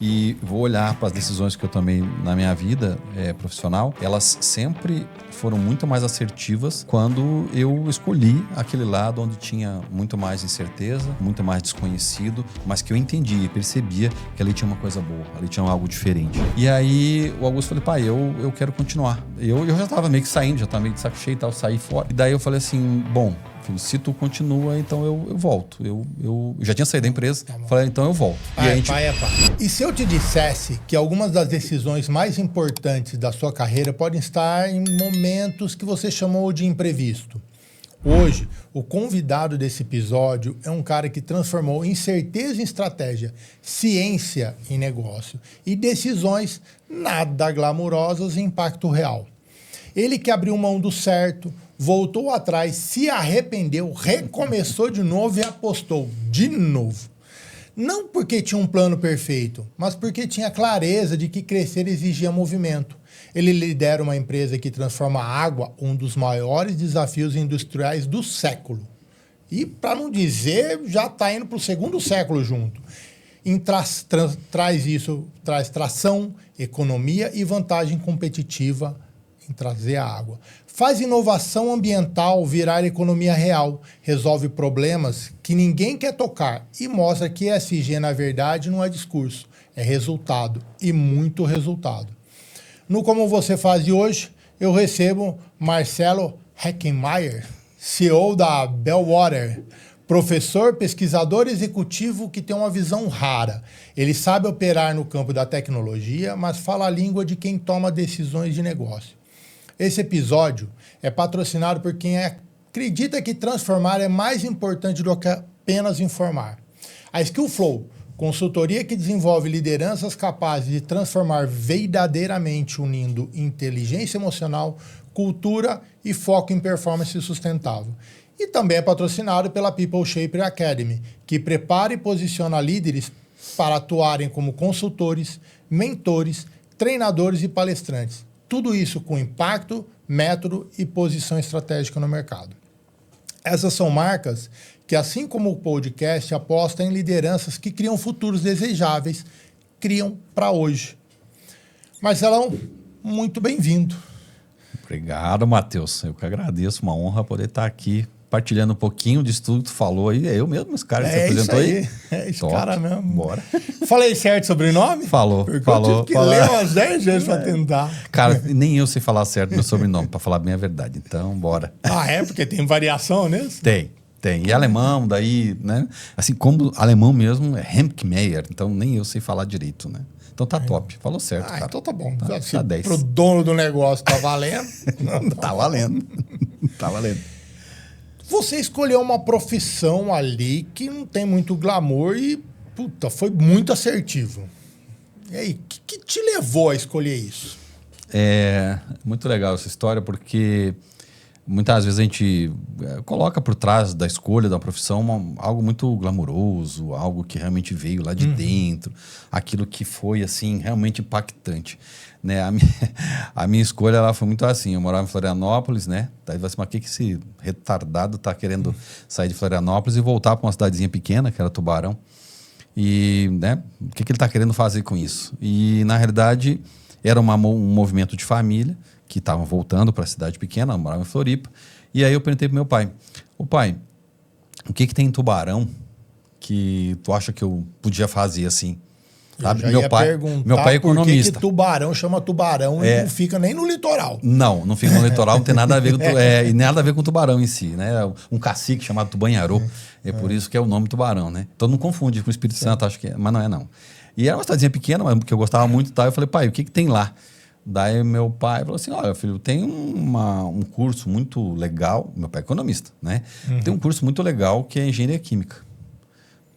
E vou olhar para as decisões que eu tomei na minha vida profissional, elas sempre foram muito mais assertivas quando eu escolhi aquele lado onde tinha muito mais incerteza, muito mais desconhecido, mas que eu entendia e percebia que ali tinha uma coisa boa, ali tinha algo diferente. E aí o Augusto falou, pai, eu quero continuar. Eu já estava meio que saindo, já estava meio de saco cheio e tal, saí fora. E daí eu falei assim, bom, filho, se tu continua, então eu volto. Eu já tinha saído da empresa, falei, então eu volto. E se eu te dissesse que algumas das decisões mais importantes da sua carreira podem estar em momentos que você chamou de imprevisto? Hoje, o convidado desse episódio é um cara que transformou incerteza em estratégia, ciência em negócio e decisões nada glamourosas em impacto real. Ele que abriu mão do certo, voltou atrás, se arrependeu, recomeçou de novo e apostou de novo. Não porque tinha um plano perfeito, mas porque tinha clareza de que crescer exigia movimento. Ele lidera uma empresa que transforma a água, um dos maiores desafios industriais do século. E, para não dizer, já está indo para o segundo século junto. Traz tração, economia e vantagem competitiva em trazer a água. Faz inovação ambiental virar economia real, resolve problemas que ninguém quer tocar e mostra que ESG, na verdade, não é discurso, é resultado, e muito resultado. No Como Você Faz de hoje, eu recebo Marcelo Heckenmayer, CEO da Bellwater, professor, pesquisador executivo que tem uma visão rara. Ele sabe operar no campo da tecnologia, mas fala a língua de quem toma decisões de negócio. Esse episódio é patrocinado por quem acredita que transformar é mais importante do que apenas informar. A Skillflow, consultoria que desenvolve lideranças capazes de transformar verdadeiramente unindo inteligência emocional, cultura e foco em performance sustentável. E também é patrocinado pela People Shaper Academy, que prepara e posiciona líderes para atuarem como consultores, mentores, treinadores e palestrantes. Tudo isso com impacto, método e posição estratégica no mercado. Essas são marcas que, assim como o podcast, apostam em lideranças que criam futuros desejáveis, criam para hoje. Marcelão, muito bem-vindo. Obrigado, Matheus. Eu que agradeço, uma honra poder estar aqui partilhando um pouquinho disso tudo que tu falou aí. É eu mesmo, esse cara que você apresentou aí? É esse cara mesmo. Bora. Falei certo sobrenome? Falou. Porque eu tive que ler umas 10 vezes para tentar. Cara, nem eu sei falar certo meu sobrenome, para falar bem a verdade. Então, bora. Ah, é? Porque tem variação nisso? Tem. E alemão, daí, né? Assim como alemão mesmo é Heckenmayer, então nem eu sei falar direito, né? Então tá top. Falou certo, cara. Então tá bom. Tá 10. Pro dono do negócio tá valendo. Tá valendo. Tá valendo. Você escolheu uma profissão ali que não tem muito glamour e, puta, foi muito assertivo. E aí, o que te levou a escolher isso? É muito legal essa história, porque muitas vezes a gente coloca por trás da escolha da profissão algo muito glamouroso, algo que realmente veio lá de dentro, aquilo que foi, assim, realmente impactante. Né? A minha escolha ela foi muito assim. Eu morava em Florianópolis, né? Daí você, mas que esse retardado tá querendo sair de Florianópolis e voltar para uma cidadezinha pequena, que era Tubarão? E, né? O que ele tá querendo fazer com isso? E, na realidade, era um movimento de família que estavam voltando para a cidade pequena, eu morava em Floripa. E aí eu perguntei pro meu pai: ô pai, o que tem em Tubarão que tu acha que eu podia fazer assim? Sabe? Meu pai é economista. Por que tubarão chama tubarão e não fica nem no litoral? Não fica no litoral, não tem nada a ver com e nada a ver com tubarão em si, né? Um cacique chamado Tubanharô, por isso que é o nome tubarão, né? Então não confunde com o Espírito Santo, acho que é, mas não é não. E era uma cidadezinha pequena, mas que eu gostava muito, tá? Eu falei: pai, o que tem lá? Daí meu pai falou assim: olha, filho, tem um curso muito legal, meu pai é economista, né? Tem um curso muito legal que é engenharia química.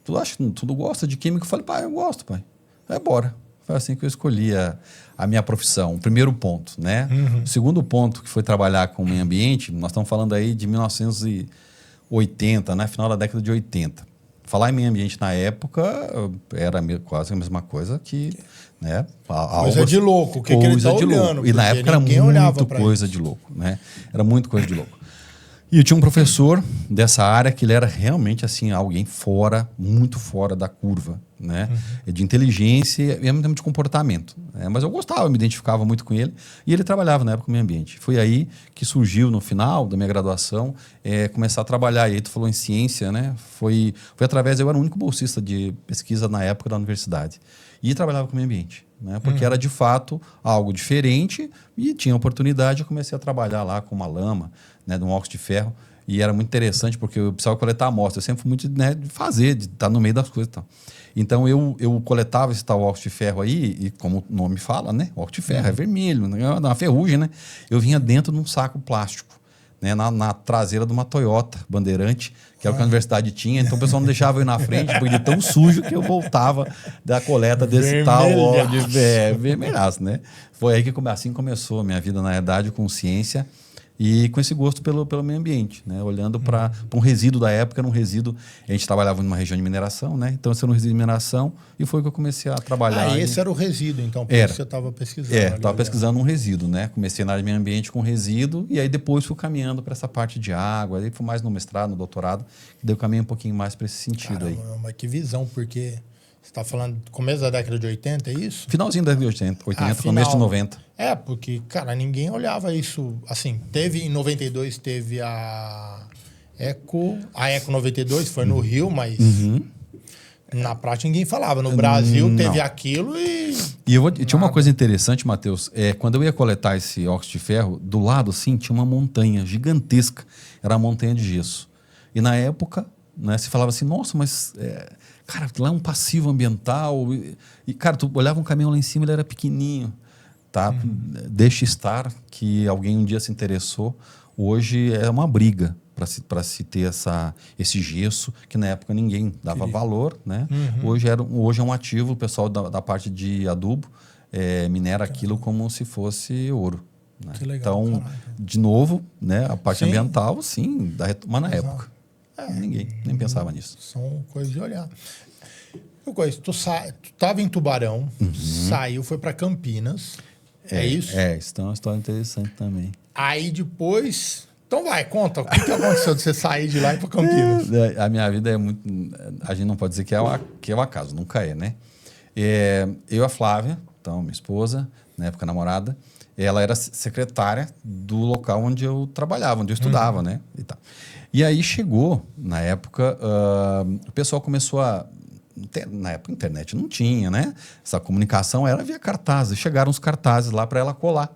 Tu acha que tu gosta de química? Eu falei: pai, eu gosto, pai. Bora. Foi assim que eu escolhi a minha profissão. O primeiro ponto, né? O segundo ponto, que foi trabalhar com o meio ambiente, nós estamos falando aí de 1980, né? Final da década de 80. Falar em meio ambiente na época era quase a mesma coisa que, né? Coisa de louco. O que ele está olhando? E na época era muito coisa de louco, né? Era muito coisa de louco. E eu tinha um professor dessa área que ele era realmente assim alguém fora, muito fora da curva, né? De inteligência e ao mesmo tempo de comportamento. Né? Mas eu gostava, eu me identificava muito com ele. E ele trabalhava na época no meio ambiente. Foi aí que surgiu no final da minha graduação começar a trabalhar. E aí tu falou em ciência, né? Foi através, eu era o único bolsista de pesquisa na época da universidade. E trabalhava com o meio ambiente. Né? Porque era de fato algo diferente e tinha oportunidade. Eu comecei a trabalhar lá com uma lama, né, de um óxido de ferro, e era muito interessante porque eu precisava coletar amostra. Eu sempre fui muito, né, de fazer, de estar no meio das coisas e tal. Então eu coletava esse tal óxido de ferro aí, e como o nome fala, né, óxido de ferro é vermelho, né, é uma ferrugem, né? Eu vinha dentro de um saco plástico, né, na traseira de uma Toyota Bandeirante, que era o que a universidade tinha, então o pessoal não deixava eu ir na frente, porque de tão sujo que eu voltava da coleta desse tal óleo de vermelhaço, né? Foi aí que assim começou a minha vida, na verdade, com ciência e com esse gosto pelo meio ambiente, né? Olhando para um resíduo da época, era um resíduo, a gente trabalhava numa região de mineração, né? Então, esse era um resíduo de mineração e foi que eu comecei a trabalhar. Esse era o resíduo, então, por isso você estava pesquisando. Estava pesquisando um resíduo, né? Comecei na área de meio ambiente com resíduo e aí depois fui caminhando para essa parte de água, aí fui mais no mestrado, no doutorado, e daí eu caminhei um pouquinho mais para esse sentido. Caramba, aí. Mas que visão, porque você está falando do começo da década de 80, é isso? Finalzinho da década de 80, começo de 90. Porque, cara, ninguém olhava isso. Assim, em 92 teve a Eco 92, foi no Rio, mas na prática ninguém falava. No Brasil teve aquilo e tinha uma coisa interessante, Matheus. Quando eu ia coletar esse óxido de ferro, do lado, assim, tinha uma montanha gigantesca. Era uma montanha de gesso. E na época, né, se falava assim, nossa, mas... cara, lá é um passivo ambiental. E, cara, tu olhava um caminhão lá em cima, ele era pequenininho. Tá? Deixa estar que alguém um dia se interessou. Hoje é uma briga para se ter esse gesso, que na época ninguém dava valor. Né? Hoje é um ativo, o pessoal da parte de adubo minera aquilo como se fosse ouro. Né? Que legal, então, de novo, né, a parte ambiental, sim, mas na época ninguém nem pensava nisso. São coisas de olhar. Tu estava em Tubarão, saiu, foi para Campinas. É isso? Isso é uma história interessante também. Aí depois... Então vai, conta. O que aconteceu de você sair de lá e ir para Campinas? A minha vida é muito... A gente não pode dizer que é um acaso, nunca é, né? Eu e a Flávia, então, minha esposa, na época namorada, ela era secretária do local onde eu trabalhava, onde eu estudava, né? E aí chegou, na época, o pessoal começou a... Na época a internet não tinha, né? Essa comunicação era via cartazes. Chegaram os cartazes lá para ela colar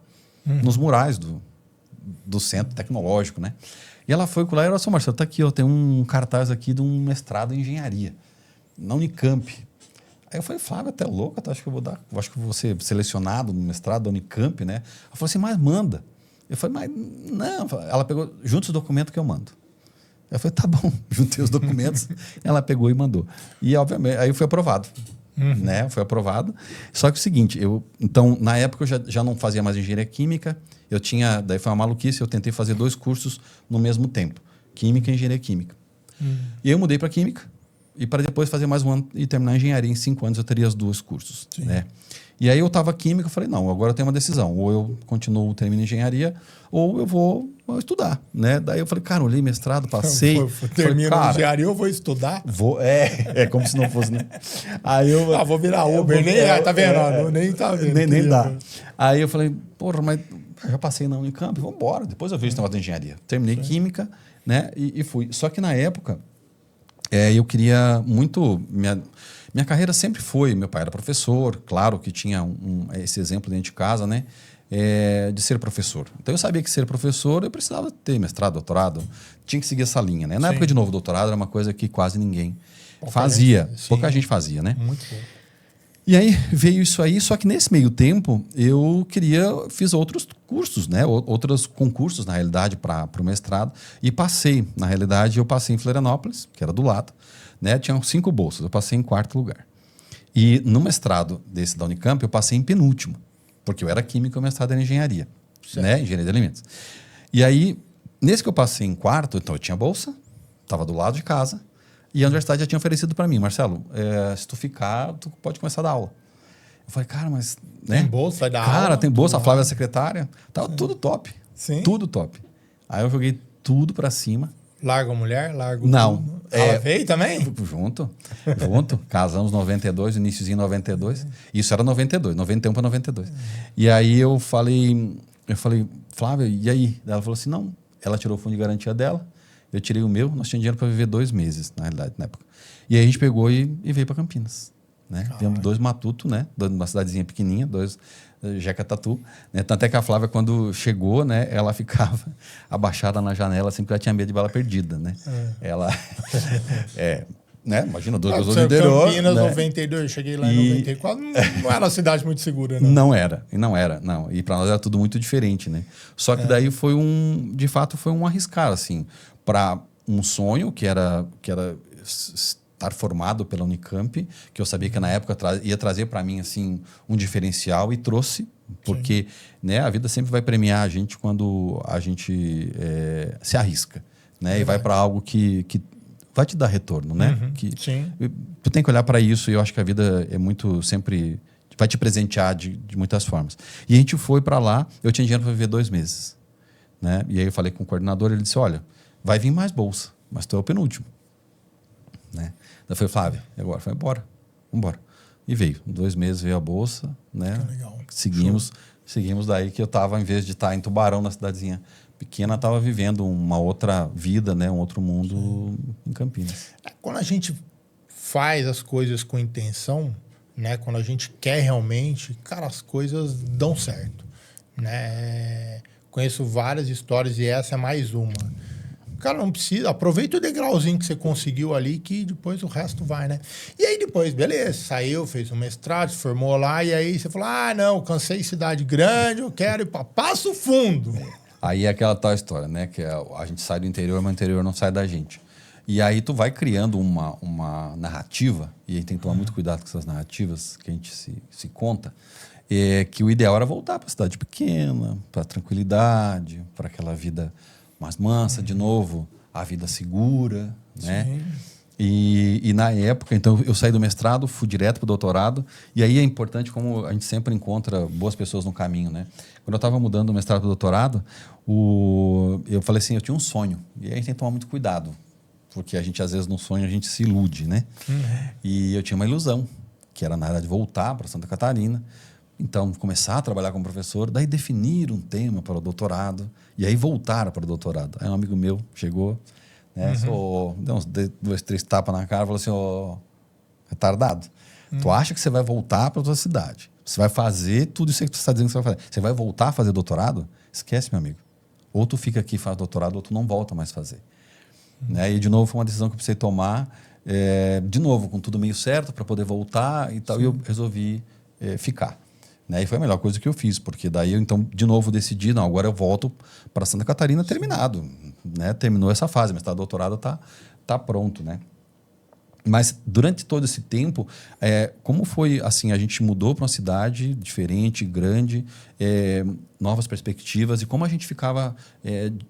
nos murais do centro tecnológico, né? E ela foi colar e ela falou, Marcelo, tá aqui, ó, tem um cartaz aqui de um mestrado em engenharia na Unicamp. Aí eu falei, Flávia, até louca, tá? Acho que eu vou ser selecionado no mestrado da Unicamp, né? Ela falou assim, mas manda. Eu falei, mas não. Ela pegou, junto os documentos que eu mando. Eu falei, tá bom, juntei os documentos. Ela pegou e mandou. E, obviamente, aí eu fui aprovado. Né? Foi aprovado. Só que é o seguinte, então, na época eu já não fazia mais engenharia química. Daí foi uma maluquice, eu tentei fazer 2 cursos no mesmo tempo. Química e engenharia química. E eu mudei para química. E para depois fazer mais um ano e terminar a engenharia. Em 5 anos eu teria os 2 cursos. Né? E aí eu estava química, eu falei, não, agora eu tenho uma decisão. Ou eu continuo, termino engenharia, ou eu vou estudar, né? Daí eu falei, cara, olhei mestrado, passei. Termino engenharia, eu vou estudar? Vou, como se não fosse, né? Aí eu... vou virar Uber, tá vendo? Nem tá vendo. Nem dá. Aí eu falei, porra, mas já passei na Unicamp, vamos embora. Depois eu vejo esse negócio da engenharia. Terminei química, né? E fui. Só que na época, eu queria muito... Minha carreira sempre foi, meu pai era professor, claro que tinha esse exemplo dentro de casa, né? De ser professor. Então eu sabia que ser professor eu precisava ter mestrado, doutorado, tinha que seguir essa linha, né? Na época de novo, doutorado era uma coisa que quase ninguém fazia, pouca gente fazia, né? Muito bom. E aí veio isso aí, só que nesse meio tempo eu fiz outros cursos, né? Outros concursos, na realidade, para o mestrado, e passei. Na realidade, eu passei em Florianópolis, que era do lado, né? Tinham 5 bolsas, eu passei em 4º lugar. E no mestrado desse da Unicamp, eu passei em penúltimo, porque eu era químico e o mestrado era engenharia, né? Engenharia de alimentos. E aí, nesse que eu passei em 4º, então eu tinha bolsa, estava do lado de casa, e a universidade já tinha oferecido para mim, Marcelo, se tu ficar, tu pode começar a dar aula. Eu falei, cara, mas... Né? Tem bolsa, vai dar aula? Cara, tem bolsa, a Flávia é secretária, tava tudo top. Sim. Tudo top. Aí eu joguei tudo para cima. Larga a mulher? Larga Não. tudo. Ela veio também? Junto. Casamos 92, iniciozinho 92. Isso era 92, 91 para 92. E aí eu falei, Flávia, e aí? Ela falou assim, não. Ela tirou o fundo de garantia dela, eu tirei o meu, nós tínhamos dinheiro para viver 2 meses, na realidade, na época. E aí a gente pegou e veio para Campinas. Né? Temos 2 matutos, né? Uma cidadezinha pequenininha, 2 Jecatatu. Né? Tanto é que a Flávia, quando chegou, né, ela ficava abaixada na janela, assim, porque ela tinha medo de bala perdida. Né? Ela... né? Imagina, 2 pessoas do interior. Campinas, né? 92, eu cheguei lá em 94, não era uma cidade muito segura, né? Não era. E para nós era tudo muito diferente, né? Só que daí foi de fato, foi um arriscar, assim, para um sonho que era estar formado pela Unicamp, que eu sabia que na época ia trazer para mim, assim, um diferencial e trouxe, porque né, a vida sempre vai premiar a gente quando a gente se arrisca, né? E vai para algo que vai te dar retorno, né? Sim. Tu tem que olhar para isso e eu acho que a vida é muito sempre vai te presentear de muitas formas. E a gente foi para lá, eu tinha dinheiro para viver 2 meses, né? E aí eu falei com o coordenador, ele disse, olha, vai vir mais bolsa, mas tu é o penúltimo, né? Daí eu falei, Flávia, e agora? Foi vamos embora. E veio, 2 meses veio a bolsa, né? Que legal. Seguimos daí que eu estava, em vez de estar em Tubarão, na cidadezinha pequena, estava vivendo uma outra vida, né? Um outro mundo em Campinas. Quando a gente faz as coisas com intenção, né? Quando a gente quer realmente, cara, as coisas dão certo, né? Conheço várias histórias e essa é mais uma. Cara, não precisa, aproveita o degrauzinho que você conseguiu ali, que depois o resto vai, né? E aí depois, beleza, saiu, fez um mestrado, se formou lá, e aí você falou, não, cansei de cidade grande, eu quero ir para Passo Fundo. Aí é aquela tal história, né? Que a gente sai do interior, mas o interior não sai da gente. E aí tu vai criando uma narrativa, e aí tem que tomar muito cuidado com essas narrativas que a gente se conta, que o ideal era voltar para a cidade pequena, para a tranquilidade, para aquela vida mais mansa, de novo, a vida segura, né? E na época, então, eu saí do mestrado, fui direto para o doutorado, e aí é importante como a gente sempre encontra boas pessoas no caminho, né? Quando eu estava mudando do mestrado para o doutorado, eu falei assim, eu tinha um sonho, e aí a gente tem que tomar muito cuidado, porque a gente, às vezes, no sonho, a gente se ilude, né? E eu tinha uma ilusão, que era, na verdade, voltar para Santa Catarina, então, começar a trabalhar como professor, daí definir um tema para o doutorado, e aí voltar para o doutorado. Aí um amigo meu chegou, né, deu uns 2, 3 tapas na cara e falou assim, retardado, tu acha que você vai voltar para a tua cidade, você vai fazer tudo isso que tu está dizendo que você vai fazer, você vai voltar a fazer doutorado? Esquece, meu amigo. Ou tu fica aqui e faz doutorado, ou tu não volta mais fazer. Né? E, de novo, foi uma decisão que eu precisei tomar, de novo, com tudo meio certo, para poder voltar e tal, e eu resolvi ficar. Né? E foi a melhor coisa que eu fiz, porque daí eu, então, de novo, decidi, não, agora eu volto para Santa Catarina terminado. Né? Terminou essa fase, mas doutorado tá pronto, né? Mas durante todo esse tempo, como foi assim, a gente mudou para uma cidade diferente, grande, novas perspectivas, e como a gente ficava,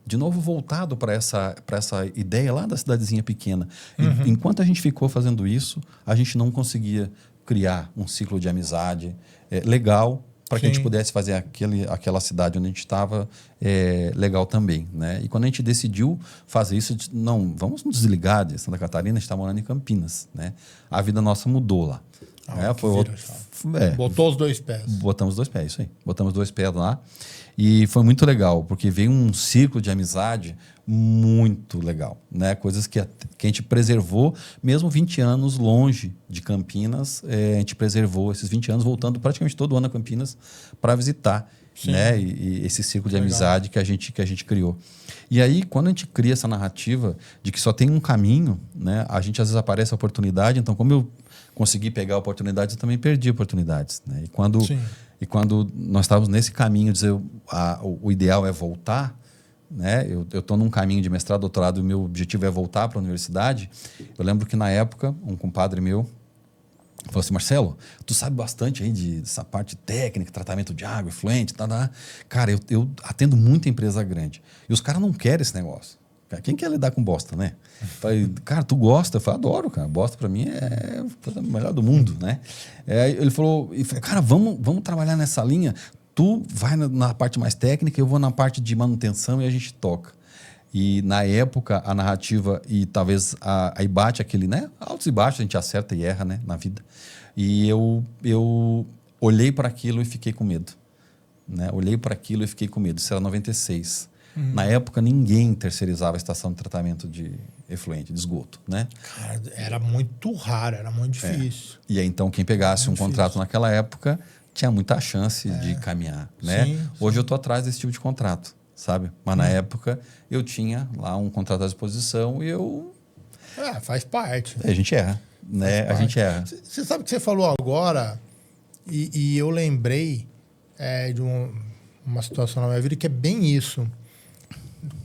de novo, voltado para essa ideia lá da cidadezinha pequena. E, enquanto a gente ficou fazendo isso, a gente não conseguia criar um ciclo de amizade legal para que a gente pudesse fazer aquela cidade onde a gente estava legal também, né? E quando a gente decidiu fazer isso, não, vamos nos desligar de Santa Catarina, a gente está morando em Campinas, né? A vida nossa mudou lá. Botou os 2 pés. Botamos 2 pés, isso aí. Botamos 2 pés lá. E foi muito legal, porque veio um ciclo de amizade muito legal, né? Coisas que a gente preservou, mesmo 20 anos longe de Campinas, a gente preservou esses 20 anos, voltando praticamente todo ano a Campinas para visitar, né? E esse ciclo de amizade que a gente criou. E aí, quando a gente cria essa narrativa de que só tem um caminho, né? A gente às vezes aparece a oportunidade, então como eu consegui pegar oportunidades, eu também perdi oportunidades, né? E quando nós estávamos nesse caminho, dizer o ideal é voltar, né? Eu estou num caminho de mestrado, doutorado, e o meu objetivo é voltar para a universidade. Eu lembro que na época, um compadre meu falou assim, Marcelo, tu sabe bastante aí dessa parte técnica, tratamento de água, efluente, tá. Cara, eu atendo muita empresa grande. E os caras não querem esse negócio. Quem quer lidar com bosta, né? Falei, cara, tu gosta? Eu falei, adoro, cara. Bosta pra mim é a coisa melhor do mundo, né? Ele falou, cara, vamos trabalhar nessa linha. Tu vai na parte mais técnica, eu vou na parte de manutenção e a gente toca. E na época, a narrativa, e talvez aí bate aquele, né? Altos e baixos, a gente acerta e erra, né? Na vida. E eu olhei para aquilo e fiquei com medo. Né? Olhei para aquilo e fiquei com medo. Isso era 96. Na época, ninguém terceirizava a estação de tratamento de efluente, de esgoto, né? Cara, era muito raro, era muito difícil. E aí, então, quem pegasse um contrato naquela época tinha muita chance de caminhar, né? Sim, Hoje eu tô atrás desse tipo de contrato, sabe? Mas na época eu tinha lá um contrato à disposição e eu... Faz parte. A gente erra, né? A gente erra. Você sabe o que você falou agora e eu lembrei de uma situação na minha vida que é bem isso.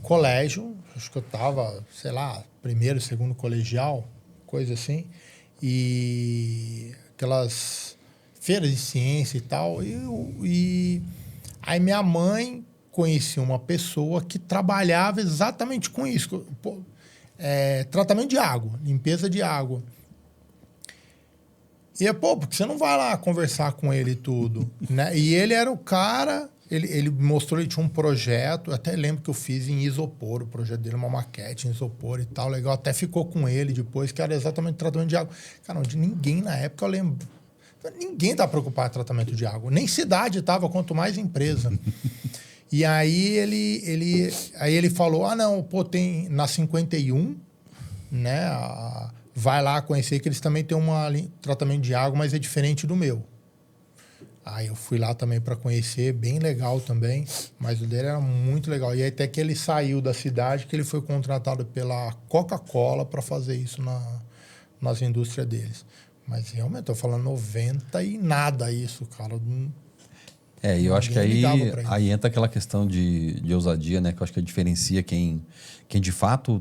Colégio, acho que eu estava, sei lá, primeiro, segundo colegial, coisa assim, e aquelas feiras de ciência e tal, e aí minha mãe conhecia uma pessoa que trabalhava exatamente com isso, tratamento de água, limpeza de água. E porque você não vai lá conversar com ele e tudo, né? E ele era o cara... Ele mostrou, ele tinha um projeto, eu até lembro que eu fiz em isopor, o projeto dele, uma maquete em isopor e tal, legal. Até ficou com ele depois, que era exatamente tratamento de água. Cara, onde ninguém na época, eu lembro, ninguém tá preocupado com tratamento de água. Nem cidade tava, quanto mais empresa. E aí ele falou, não, tem na 51, né, vai lá conhecer que eles também têm tratamento de água, mas é diferente do meu. Aí eu fui lá também para conhecer, bem legal também, mas o dele era muito legal. E aí até que ele saiu da cidade, que ele foi contratado pela Coca-Cola para fazer isso nas indústrias deles. Mas realmente, estou falando 90 e nada isso, cara. E eu acho que aí entra aquela questão de ousadia, né? Que eu acho que diferencia quem de fato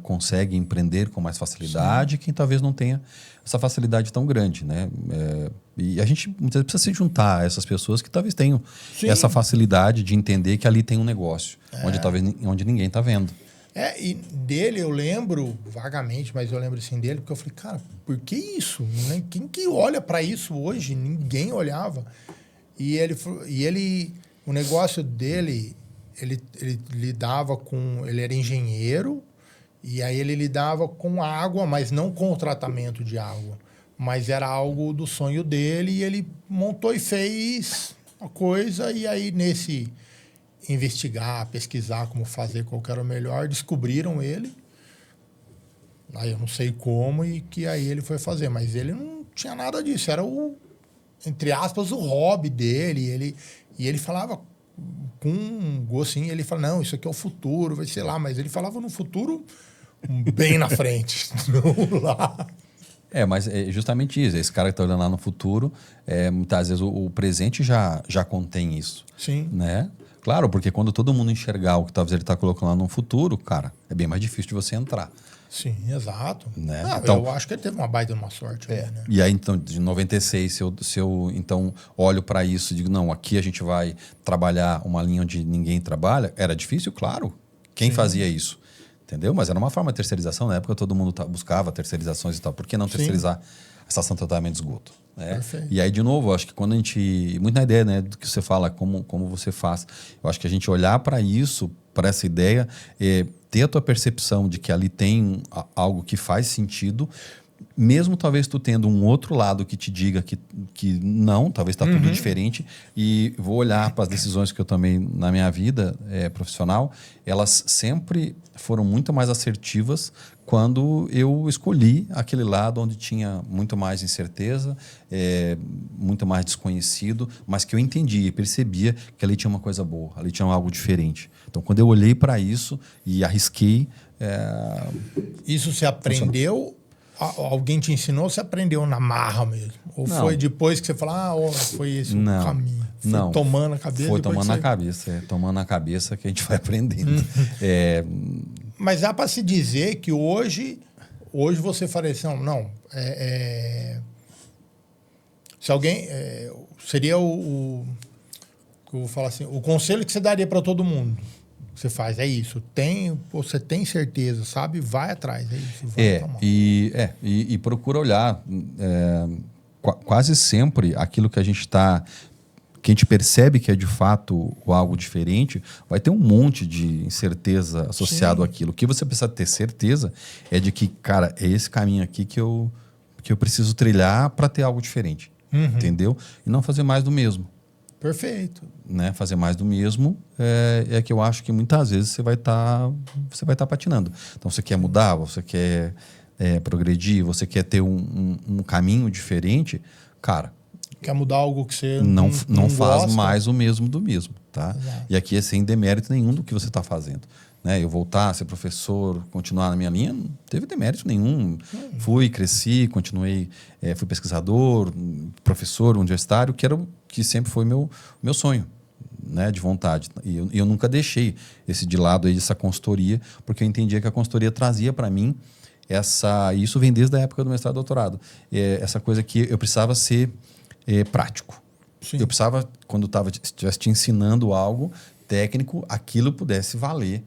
consegue empreender com mais facilidade e quem talvez não tenha essa facilidade tão grande, né? E a gente muitas vezes precisa se juntar a essas pessoas que talvez tenham essa facilidade de entender que ali tem um negócio, onde ninguém está vendo. E dele eu lembro vagamente, mas eu lembro assim dele, porque eu falei, cara, por que isso? Quem que olha para isso hoje? Ninguém olhava. E ele, o negócio dele, ele lidava com... Ele era engenheiro, e aí ele lidava com água, mas não com o tratamento de água. Mas era algo do sonho dele, e ele montou e fez a coisa, e aí nesse investigar, pesquisar como fazer, qual que era o melhor, descobriram ele. Aí eu não sei como, e que aí ele foi fazer. Mas ele não tinha nada disso, era entre aspas, o hobby dele. E ele falava com um gostinho, ele fala, não, isso aqui é o futuro, vai ser lá. Mas ele falava no futuro bem na frente. Lá. Mas é justamente isso. Esse cara que está olhando lá no futuro, muitas vezes o presente já contém isso. Sim. Né? Claro, porque quando todo mundo enxergar o que talvez ele está colocando lá no futuro, cara, é bem mais difícil de você entrar. Sim, exato. Né? Então, eu acho que ele teve uma baita de uma sorte. Ali, né? E aí, então, de 96, se eu então olho para isso e digo, não, aqui a gente vai trabalhar uma linha onde ninguém trabalha, era difícil? Claro. Quem fazia isso? Entendeu? Mas era uma forma de terceirização. Na época, todo mundo buscava terceirizações e tal. Por que não terceirizar a estação de tratamento de esgoto? Né? E aí, de novo, eu acho que quando a gente... Muito na ideia, né, do que você fala, como você faz. Eu acho que a gente olhar para isso, para essa ideia, ter a tua percepção de que ali tem algo que faz sentido, mesmo talvez tu tendo um outro lado que te diga que não, talvez está tudo diferente, e vou olhar para as decisões que eu tomei na minha vida profissional, elas sempre foram muito mais assertivas quando eu escolhi aquele lado onde tinha muito mais incerteza, muito mais desconhecido, mas que eu entendia e percebia que ali tinha uma coisa boa, ali tinha algo diferente. Então, quando eu olhei para isso e arrisquei... Isso você aprendeu? Alguém te ensinou ou você aprendeu na marra mesmo? Ou não. Foi depois que você falou, foi esse o caminho? Foi tomando a cabeça? Foi tomando na cabeça. Tomando na cabeça que a gente vai aprendendo. Mas dá para se dizer que hoje você faria assim, não, se alguém... seria eu vou falar assim, o conselho que você daria para todo mundo que você faz, é isso. Você tem certeza, sabe? Vai atrás, é isso. E procura olhar quase sempre aquilo que a gente está que a gente percebe que é de fato algo diferente, vai ter um monte de incerteza associado àquilo. O que você precisa ter certeza é de que, cara, é esse caminho aqui que eu preciso trilhar para ter algo diferente. Entendeu? E não fazer mais do mesmo. Perfeito. Né? Fazer mais do mesmo é que eu acho que muitas vezes você vai estar patinando. Então, você quer mudar, você quer progredir, você quer ter um caminho diferente, cara... Quer mudar algo que você não faz gosta. mais o mesmo do mesmo, tá? Exato. E aqui é sem demérito nenhum do que você está fazendo. Né? Eu voltar a ser professor, continuar na minha linha, não teve demérito nenhum. Fui, cresci, continuei, fui pesquisador, professor universitário, que sempre foi meu sonho, né? De vontade. E eu nunca deixei esse de lado aí, essa consultoria, porque eu entendia que a consultoria trazia para mim isso vem desde a época do mestrado e doutorado, essa coisa que eu precisava ser prático. Sim. Eu precisava, quando estivesse te ensinando algo técnico, aquilo pudesse valer.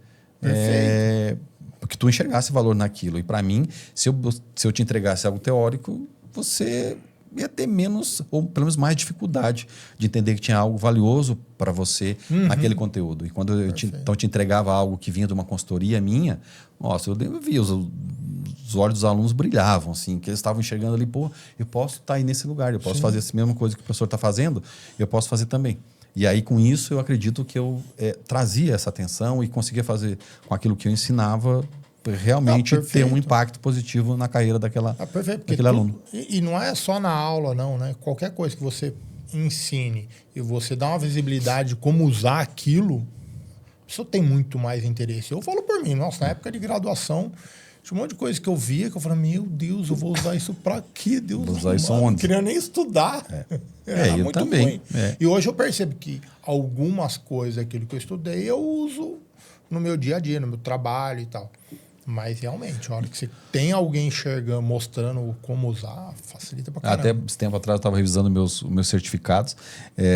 Porque tu enxergasse valor naquilo. E para mim, se eu te entregasse algo teórico, você ia ter menos, ou pelo menos mais dificuldade de entender que tinha algo valioso para você naquele conteúdo. E quando eu te entregava algo que vinha de uma consultoria minha, nossa, eu via os olhos dos alunos brilhavam, assim, que eles estavam enxergando ali, pô, eu posso estar aí nesse lugar, eu posso fazer essa mesma coisa que o professor está fazendo, eu posso fazer também. E aí, com isso, eu acredito que eu trazia essa atenção e conseguia fazer com aquilo que eu ensinava realmente ter um impacto positivo na carreira daquele aluno. E não é só na aula, não, né? Qualquer coisa que você ensine e você dá uma visibilidade de como usar aquilo, isso tem muito mais interesse. Eu falo por mim, nossa, na época de graduação, tinha um monte de coisa que eu via que eu falava, meu Deus, eu vou usar isso pra quê? Deus, vou usar isso onde? Não queria nem estudar. Era eu muito também. ruim. E hoje eu percebo que algumas coisas, aquilo que eu estudei, eu uso no meu dia a dia, no meu trabalho e tal. Mas realmente, a hora que você tem alguém enxergando, mostrando como usar, facilita pra caramba. Até esse tempo atrás eu estava revisando meus certificados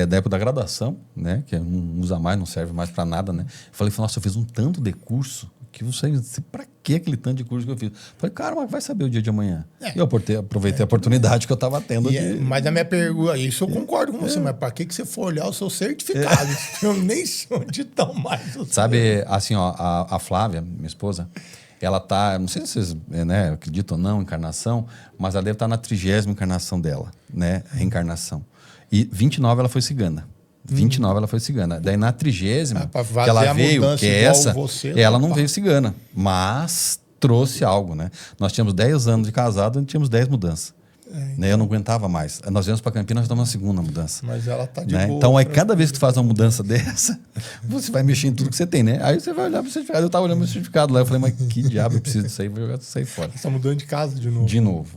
da época da graduação, né? Que não usa mais, não serve mais para nada, né? Falei, nossa, eu fiz um tanto de curso que não sei para que aquele tanto de curso que eu fiz. Falei, cara, mas vai saber o dia de amanhã. E eu aproveitei a oportunidade que eu estava tendo. Mas a minha pergunta, isso eu concordo com você, mas para que você for olhar os seus certificados? Eu nem sei onde estão mais. Sabe, assim, ó, a Flávia, minha esposa, ela tá, não sei se vocês acreditam ou não em encarnação, mas ela deve estar na 30ª encarnação dela, né? Reencarnação. E 29 ela foi cigana. 29 ela foi cigana. Daí na 30ª, que ela veio, que é essa, ela não veio cigana, mas trouxe algo, né? Nós tínhamos 10 anos de casado e tínhamos 10 mudanças. Então. Eu não aguentava mais. Nós viemos para Campinas, nós damos uma segunda mudança. Mas ela tá de boa. Então, aí, cada vez que tu faz uma mudança dessa, você vai mexer em tudo que você tem, né? Aí você vai olhar para o certificado. Eu estava olhando o meu certificado lá, eu falei, mas que diabo, eu preciso disso aí, vou jogar isso aí fora. Você está mudando de casa de novo? De novo.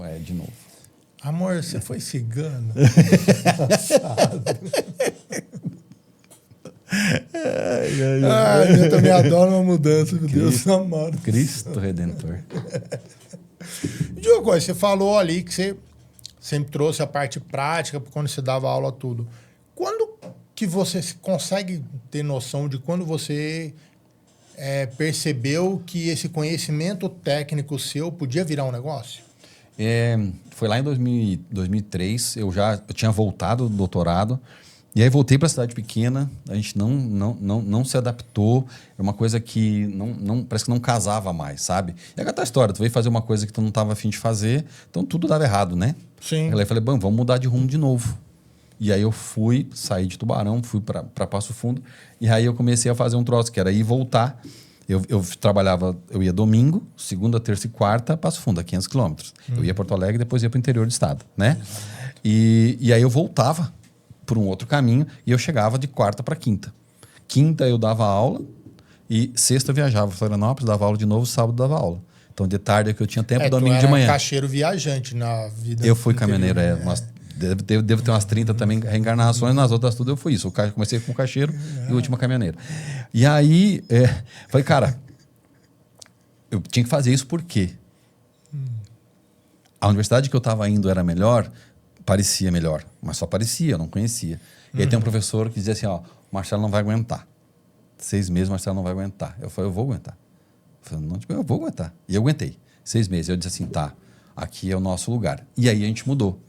Amor, você foi cigana? Eu também adoro uma mudança, meu Deus amado. Cristo Redentor. Diogo, você falou ali que você sempre trouxe a parte prática quando você dava aula, tudo. Quando que você consegue ter noção de quando você percebeu que esse conhecimento técnico seu podia virar um negócio? Foi lá em 2003, eu tinha voltado do doutorado. E aí voltei para a cidade pequena, a gente não se adaptou, é uma coisa que parece que não casava mais, sabe? E aquela história, tu veio fazer uma coisa que tu não estava afim de fazer, então tudo dava errado, né? Sim. Aí eu falei, bom, vamos mudar de rumo de novo. E aí eu saí de Tubarão, fui para Passo Fundo, e aí eu comecei a fazer um troço, que era ir e voltar. Eu trabalhava, eu ia domingo, segunda, terça e quarta, Passo Fundo, a 500 quilômetros. Eu ia a Porto Alegre, depois ia para o interior do estado, né? E aí eu voltava por um outro caminho, e eu chegava de quarta para quinta. Quinta eu dava aula, e sexta eu viajava para Florianópolis, dava aula de novo, sábado dava aula. Então, de tarde é que eu tinha tempo, domingo de manhã. Caixeiro viajante na vida. Eu fui caminhoneiro, devo ter umas 30 também reencarnações, nas outras tudo eu fui isso. Eu comecei como caixeiro e o último caminhoneiro. E aí, falei, cara, eu tinha que fazer isso porque a universidade que eu estava indo era melhor, parecia melhor, mas só parecia, eu não conhecia. E aí tem um professor que dizia assim, ó, o Marcelo não vai aguentar. 6 meses o Marcelo não vai aguentar. Eu falei, eu vou aguentar. Eu falei, não, eu vou aguentar. E eu aguentei. 6 meses. Eu disse assim, tá, aqui é o nosso lugar. E aí a gente mudou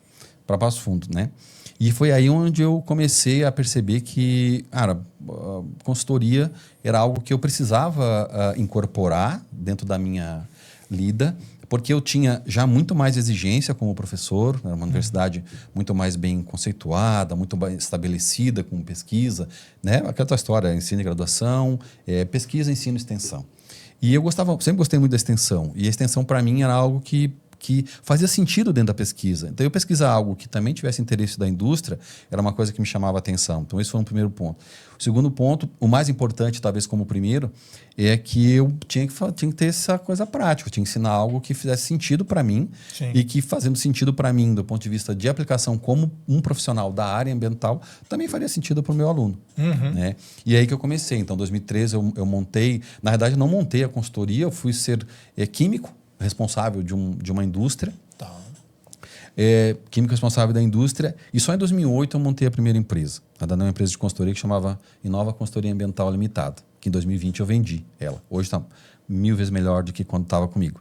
para Passo Fundo, né? E foi aí onde eu comecei a perceber que, cara, a consultoria era algo que eu precisava incorporar dentro da minha lida, porque eu tinha já muito mais exigência como professor, né, uma universidade muito mais bem conceituada, muito bem estabelecida com pesquisa, né? Aquela história, ensino e graduação, pesquisa, ensino e extensão. E eu sempre gostei muito da extensão. E a extensão, para mim, era algo que fazia sentido dentro da pesquisa. Então, eu pesquisar algo que também tivesse interesse da indústria era uma coisa que me chamava a atenção. Então, esse foi um primeiro ponto. O segundo ponto, o mais importante, talvez como o primeiro, é que eu tinha que ter essa coisa prática. Eu tinha que ensinar algo que fizesse sentido para mim. Sim. E que, fazendo sentido para mim, do ponto de vista de aplicação como um profissional da área ambiental, também faria sentido para o meu aluno. Né? E aí que eu comecei. Então, em 2013, eu montei... Na verdade, eu não montei a consultoria, eu fui ser químico, responsável de uma indústria. Tá. Químico responsável da indústria. E só em 2008 eu montei a primeira empresa. Uma empresa de consultoria que chamava Inova Consultoria Ambiental Limitada. Que em 2020 eu vendi ela. Hoje está 1000 vezes melhor do que quando estava comigo.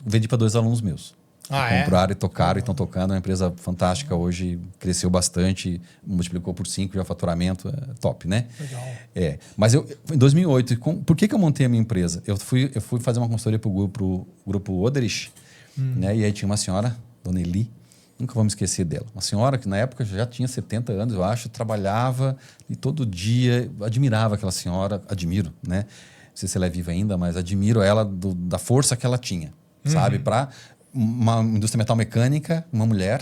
Vendi para 2 alunos meus. Compraram e tocaram e estão tocando. É uma empresa fantástica. Hoje cresceu bastante, multiplicou por 5 já o faturamento. Top, né? Legal. Mas em 2008, por que eu montei a minha empresa? Eu fui fazer uma consultoria para o grupo Oderich, né? E aí tinha uma senhora, Dona Eli, nunca vou me esquecer dela. Uma senhora que na época já tinha 70 anos, eu acho, trabalhava e todo dia, admirava aquela senhora, admiro, né? Não sei se ela é viva ainda, mas admiro ela da força que ela tinha, sabe? Para uma indústria metal mecânica, uma mulher.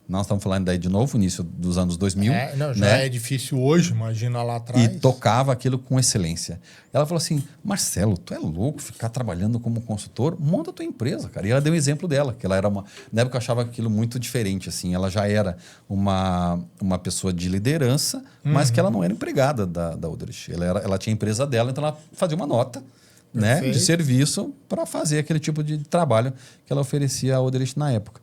Nós estamos falando daí de novo, início dos anos 2000. Já é difícil hoje, imagina lá atrás. E tocava aquilo com excelência. Ela falou assim, Marcelo, tu é louco ficar trabalhando como consultor? Monta a tua empresa, cara. E ela deu um exemplo dela, que ela era na época eu achava aquilo muito diferente, assim. Ela já era uma pessoa de liderança, mas que ela não era empregada da Oderich. Ela tinha a empresa dela, então ela fazia uma nota, né, de serviço para fazer aquele tipo de trabalho que ela oferecia à Oderich na época.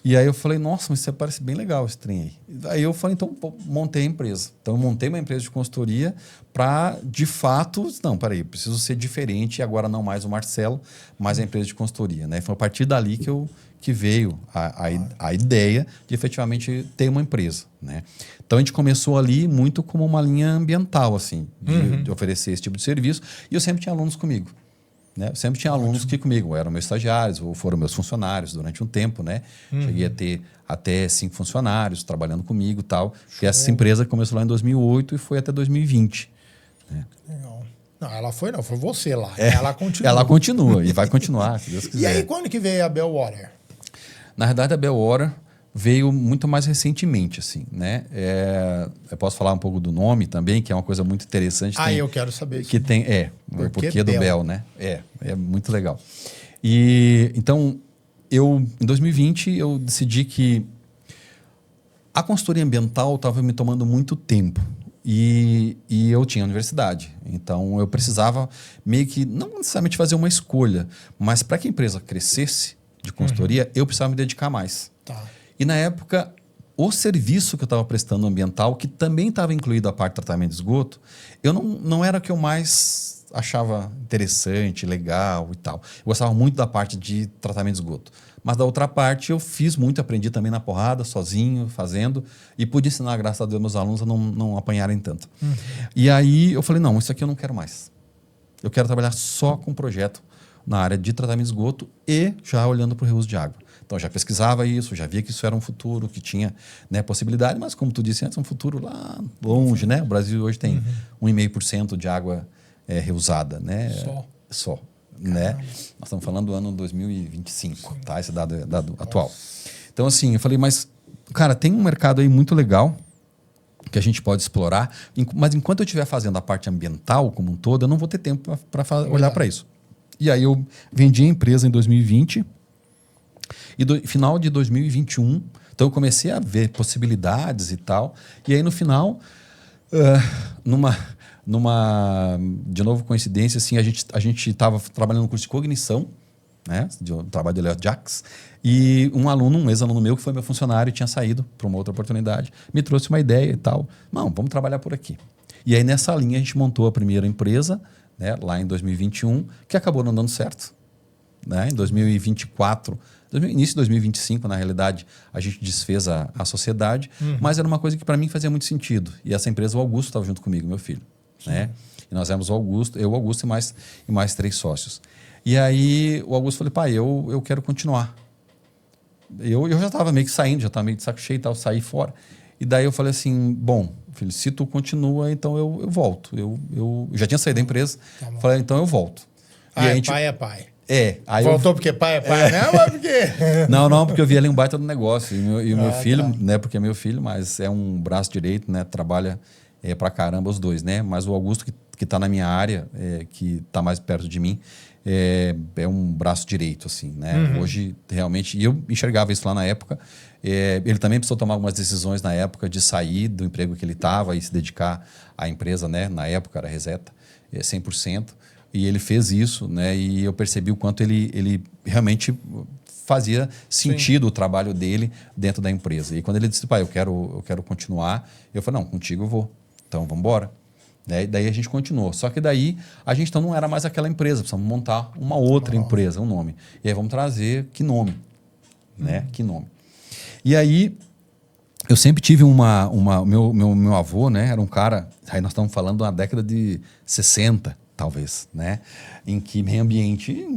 E aí eu falei, nossa, mas isso parece bem legal esse trem aí. Aí eu falei, então montei a empresa. Então eu montei uma empresa de consultoria para, de fato, não, peraí, eu preciso ser diferente e agora não mais o Marcelo, mas a empresa de consultoria, né? Foi a partir dali que veio a ideia de efetivamente ter uma empresa, né? Então a gente começou ali muito como uma linha ambiental, assim, de oferecer esse tipo de serviço. E eu sempre tinha alunos comigo. Né? Eu sempre tinha alunos que comigo eram meus estagiários ou foram meus funcionários durante um tempo, né? Cheguei a ter até 5 funcionários trabalhando comigo e tal. E essa empresa começou lá em 2008 e foi até 2020. Né? Legal. Não, foi você lá. Ela continua. Ela continua e vai continuar, se Deus quiser. E aí, quando que veio a Bellwater? Na verdade, a Bellwater veio muito mais recentemente, assim, né? Eu posso falar um pouco do nome também, que é uma coisa muito interessante. Eu quero saber isso. Que tem, o porquê do Bell, né? É muito legal. E então, em 2020, eu decidi que a consultoria ambiental estava me tomando muito tempo. E eu tinha universidade. Então, eu precisava meio que, não necessariamente fazer uma escolha, mas para que a empresa crescesse de consultoria, eu precisava me dedicar mais. Tá. E na época, o serviço que eu estava prestando ambiental, que também estava incluído a parte de tratamento de esgoto, eu não era o que eu mais achava interessante, legal e tal. Eu gostava muito da parte de tratamento de esgoto. Mas da outra parte, eu fiz muito, aprendi também na porrada, sozinho, fazendo, e pude ensinar, graças a Deus, meus alunos a não apanharem tanto. E aí eu falei, não, isso aqui eu não quero mais. Eu quero trabalhar só com projeto na área de tratamento de esgoto e já olhando para o reuso de água. Então, já pesquisava isso, já via que isso era um futuro que tinha, né, possibilidade, mas como tu disse antes, um futuro lá longe, né? O Brasil hoje tem 1,5% de água reusada, né? Só. Né? Nós estamos falando do ano 2025, tá? Esse dado é dado atual. Então, assim, eu falei, mas, cara, tem um mercado aí muito legal que a gente pode explorar, mas enquanto eu estiver fazendo a parte ambiental como um todo, eu não vou ter tempo para olhar para isso. E aí eu vendi a empresa em 2020 e final de 2021, então eu comecei a ver possibilidades e tal. E aí no final, numa de novo coincidência, assim, a gente estava trabalhando no curso de cognição, né, do trabalho do Léo Jacques, e um ex-aluno meu que foi meu funcionário e tinha saído para uma outra oportunidade, me trouxe uma ideia e tal. Não, vamos trabalhar por aqui. E aí nessa linha a gente montou a primeira empresa, né, lá em 2021, que acabou não dando certo. Né? Em 2024, Início de 2025, na realidade, a gente desfez a sociedade, mas era uma coisa que para mim fazia muito sentido. E essa empresa, o Augusto estava junto comigo, meu filho. Né? E nós éramos o Augusto e mais 3 sócios. E aí o Augusto falou, pai, eu quero continuar. Eu já estava meio que saindo, já estava meio de saco cheio e tal, saí fora. E daí eu falei assim, bom, filho, se tu continua, então eu volto. Eu já tinha saído da empresa, falei, então eu volto. E a gente, pai é pai. Aí voltou porque pai é pai, né? Mas porque... Não, porque eu vi ali um baita do negócio. E o meu filho, né, porque é meu filho, mas é um braço direito, né, trabalha pra caramba os dois, né? Mas o Augusto, que tá na minha área, que tá mais perto de mim, é um braço direito, assim, né? Hoje, realmente, e eu enxergava isso lá na época. Ele também precisou tomar algumas decisões na época de sair do emprego que ele estava e se dedicar à empresa, né? Na época era Reseta, 100%. E ele fez isso, né? E eu percebi o quanto ele realmente fazia sentido o trabalho dele dentro da empresa. E quando ele disse, pai, eu quero continuar, eu falei, não, contigo eu vou. Então, vamos embora. Né? Daí a gente continuou. Só que daí a gente então não era mais aquela empresa, precisamos montar uma outra empresa, um nome. E aí vamos trazer que nome? Né? Que nome? E aí eu sempre tive meu avô, né? Era um cara, aí nós estamos falando da década de 60, talvez, né? Em que meio ambiente,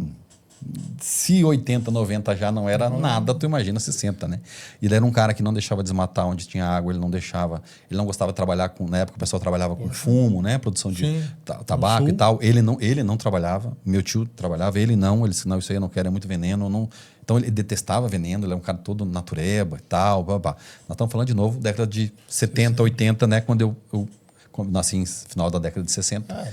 se 80, 90 já não era nada, tu imagina 60, né? E ele era um cara que não deixava desmatar onde tinha água, ele não gostava de trabalhar com, na época o pessoal trabalhava com fumo, né? Produção de tabaco e tal. Ele não trabalhava, meu tio trabalhava, ele disse, não, isso aí eu não quero, é muito veneno, não... Então ele detestava veneno, ele é um cara todo natureba e tal, blá. Nós estamos falando de novo, década de 70, 80, né? Quando eu nasci no final da década de 60.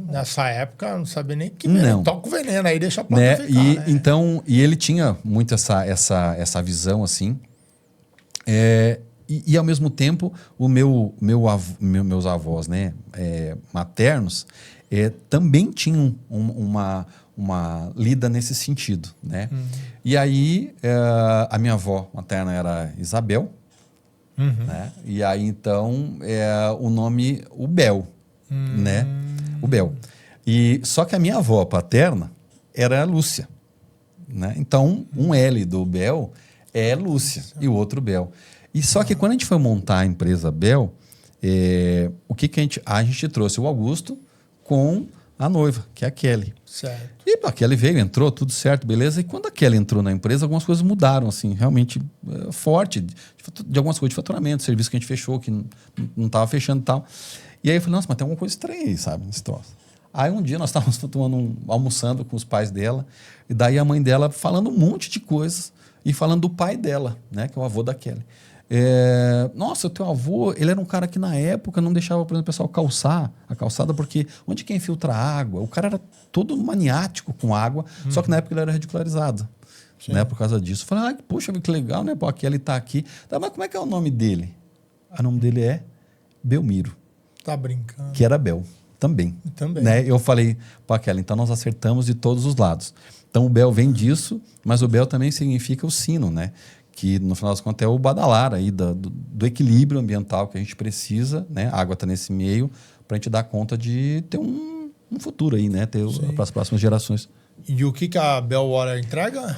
Nessa época, eu não sabia nem que veneno. Toca o veneno, aí deixa a planta né? ficar, né? Então, e ele tinha muito essa visão, assim. E ao mesmo tempo, meus avós, né? Maternos, também tinham uma lida nesse sentido, né? E aí, a minha avó materna era Isabel, né? E aí, então, o nome, o Bel, né? O Bel. Só que a minha avó paterna era a Lúcia, né? Então, um L do Bel é Lúcia e o outro Bel. E só que quando a gente foi montar a empresa Bel, o que a gente trouxe o Augusto com a noiva, que é a Kelly. Certo. E a Kelly veio, entrou, tudo certo, beleza. E quando a Kelly entrou na empresa, algumas coisas mudaram, assim, realmente forte, de algumas coisas de faturamento, serviço que a gente fechou, que não estava fechando e tal. E aí eu falei, nossa, mas tem alguma coisa estranha aí, sabe, nesse troço. Aí um dia nós estávamos almoçando com os pais dela, e daí a mãe dela falando um monte de coisas, e falando do pai dela, né, que é o avô da Kelly. Nossa, o teu avô, ele era um cara que na época não deixava, por exemplo, o pessoal calçar a calçada, porque onde quem filtra água? O cara era todo maniático com água, só que na época ele era ridicularizado, né, por causa disso. Eu falei, poxa, que legal, né, pô, a Kelly tá aqui. Tá, mas como é que é o nome dele? O nome dele é Belmiro. Tá brincando. Que era Bel, também. Né? Eu falei, pô, Kelly, então nós acertamos de todos os lados. Então o Bel vem disso, mas o Bel também significa o sino, né? Que no final das contas é o badalar aí do equilíbrio ambiental que a gente precisa, né? A água está nesse meio para a gente dar conta de ter um futuro aí, né? Ter para as próximas gerações. E o que a Bel Water entrega?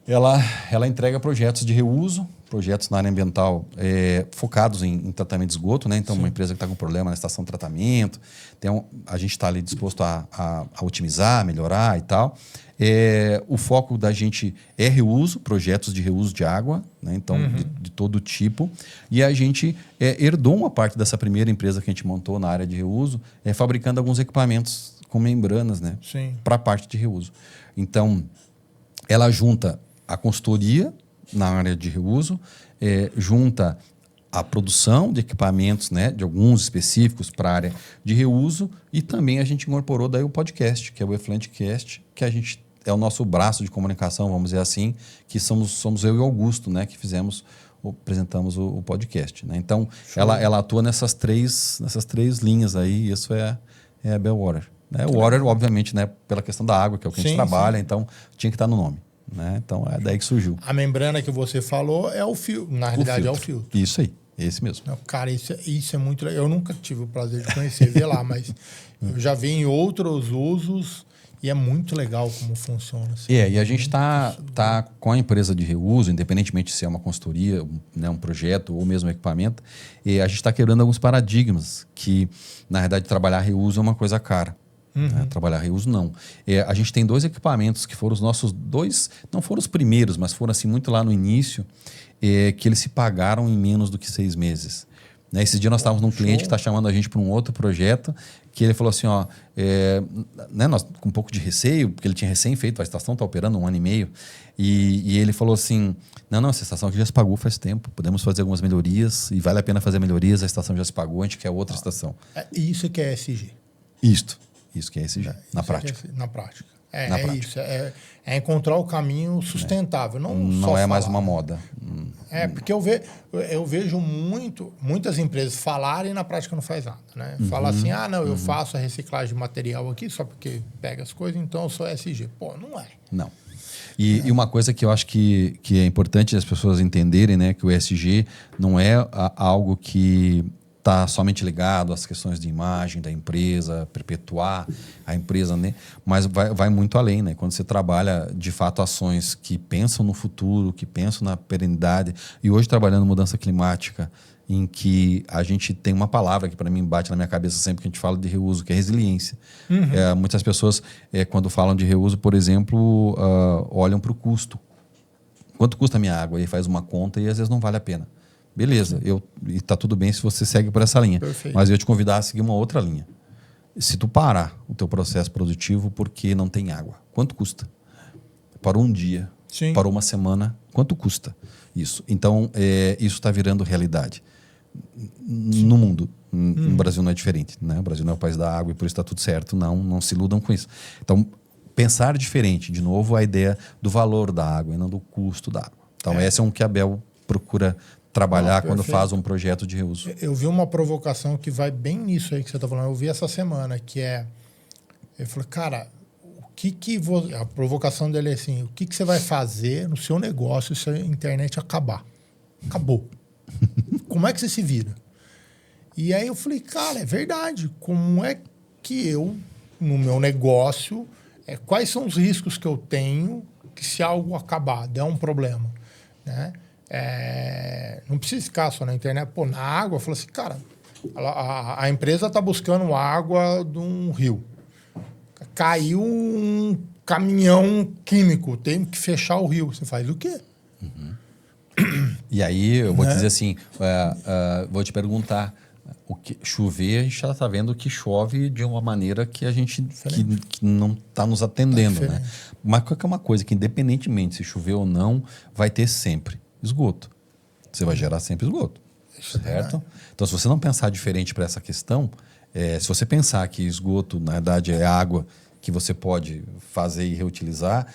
Ela entrega projetos de reuso, projetos na área ambiental focados em tratamento de esgoto, né? Então, uma empresa que está com problema na estação de tratamento, a gente está ali disposto a otimizar, melhorar e tal. O foco da gente é reuso, projetos de reuso de água, né? Então, de todo tipo. E a gente herdou uma parte dessa primeira empresa que a gente montou na área de reuso, fabricando alguns equipamentos com membranas, né? Para a parte de reuso. Então, ela junta a consultoria na área de reuso, junta a produção de equipamentos, né, de alguns específicos para a área de reuso, e também a gente incorporou daí o podcast, que é o Efluentcast, que a gente é o nosso braço de comunicação, vamos dizer assim, que somos eu e o Augusto, né, que apresentamos o podcast, né? Então, ela atua nessas três linhas aí, e isso é a Bel Water. Né? O water, obviamente, né, pela questão da água, que é o que a gente trabalha, então tinha que estar no nome. Né? Então, é daí que surgiu. A membrana que você falou é o filtro. Na realidade, é o filtro. Isso aí, esse mesmo. Não, cara, isso é muito legal. Eu nunca tive o prazer de conhecer, ver lá, mas eu já vi em outros usos E é muito legal como funciona. Assim. E a gente tá com a empresa de reuso, independentemente se é uma consultoria, né, um projeto ou mesmo um equipamento, e a gente está quebrando alguns paradigmas que, na verdade, trabalhar reuso é uma coisa cara. Né? Trabalhar reuso, não. A gente tem 2 equipamentos que foram os nossos 2, não foram os primeiros, mas foram assim muito lá no início, que eles se pagaram em menos do que 6 meses. Né? Esse dia nós estávamos num cliente que está chamando a gente para um outro projeto, que ele falou assim, ó, né, nós com um pouco de receio, porque ele tinha recém feito, a estação está operando 1 ano e meio, e ele falou assim, não, essa estação aqui já se pagou faz tempo, podemos fazer algumas melhorias, e vale a pena fazer melhorias, a estação já se pagou, a gente quer outra estação. Isso que é ESG. Isso que é ESG, na prática. Na prática. Prática. Isso. É encontrar o caminho sustentável. Não é só mais falar. uma moda. Porque eu vejo muitas empresas falarem e na prática não faz nada. Né? Fala assim, eu faço a reciclagem de material aqui só porque pega as coisas, então eu sou ESG. Pô, não é. Não. E uma coisa que eu acho que é importante as pessoas entenderem, né, que o ESG não é algo que está somente ligado às questões de imagem da empresa, perpetuar a empresa, né? Mas vai muito além, né? Quando você trabalha, de fato, ações que pensam no futuro, que pensam na perenidade, e hoje trabalhando mudança climática, em que a gente tem uma palavra que para mim bate na minha cabeça sempre que a gente fala de reuso, que é resiliência. Muitas pessoas, quando falam de reuso, por exemplo, olham para o custo. Quanto custa a minha água? E faz uma conta e às vezes não vale a pena. Beleza, e tá tudo bem se você segue por essa linha. Perfeito. Mas eu ia te convidar a seguir uma outra linha. Se tu parar o teu processo produtivo porque não tem água, quanto custa? Para um dia, Sim. para uma semana, quanto custa isso? Então, isso está virando realidade. No mundo. No Brasil não é diferente. Né? O Brasil não é o país da água e por isso está tudo certo. Não se iludam com isso. Então, pensar diferente. De novo, a ideia do valor da água e não do custo da água. Então, esse é um que a Abel procura trabalhar quando faz um projeto de reuso. Eu vi uma provocação que vai bem nisso aí que você está falando. Eu vi essa semana, que é... Ele falou, cara, a provocação dele é assim, o que você vai fazer no seu negócio se a internet acabar? Acabou. Como é que você se vira? E aí eu falei, cara, é verdade. Como é que eu, no meu negócio, quais são os riscos que eu tenho que se algo acabar, der um problema, né? Não precisa ficar só na internet. Pô, na água, eu falo assim, cara, a empresa está buscando água de um rio. Caiu um caminhão químico, tem que fechar o rio. Você faz o quê? E aí eu vou te dizer assim, vou te perguntar, chover, a gente já está vendo que chove de uma maneira que a gente que não está nos atendendo. Né? Mas qual que é uma coisa que, independentemente se chover ou não, vai ter sempre esgoto. Você vai gerar sempre esgoto. Certo? Então, se você não pensar diferente para essa questão, se você pensar que esgoto, na verdade, é água que você pode fazer e reutilizar,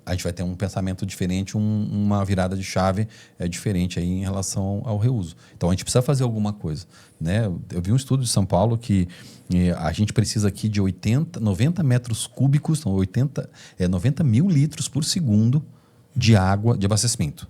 a gente vai ter um pensamento diferente, uma virada de chave diferente aí em relação ao reuso. Então, a gente precisa fazer alguma coisa. Né? Eu vi um estudo de São Paulo que a gente precisa aqui de 90 metros cúbicos, então 90 mil litros por segundo de água de abastecimento.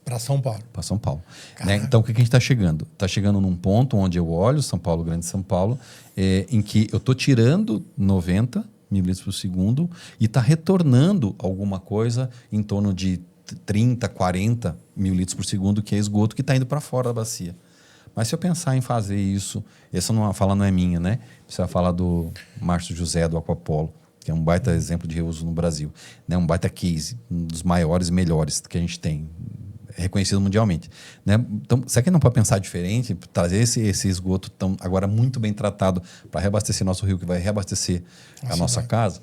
Para São Paulo. Para São Paulo. Né? Então, o que a gente está chegando? Está chegando num ponto onde eu olho São Paulo, Grande São Paulo, em que eu estou tirando 90 mil litros por segundo e está retornando alguma coisa em torno de 30, 40 mil litros por segundo, que é esgoto que está indo para fora da bacia. Mas se eu pensar em fazer isso, essa fala não é minha, né? Isso é a fala do Márcio José, do Aquapolo, que é um baita exemplo de reuso no Brasil. Né? Um baita case, um dos maiores e melhores que a gente tem, reconhecido mundialmente. Né? Então, será que não pode pensar diferente, trazer esse esgoto agora muito bem tratado para reabastecer nosso rio, que vai reabastecer a nossa casa?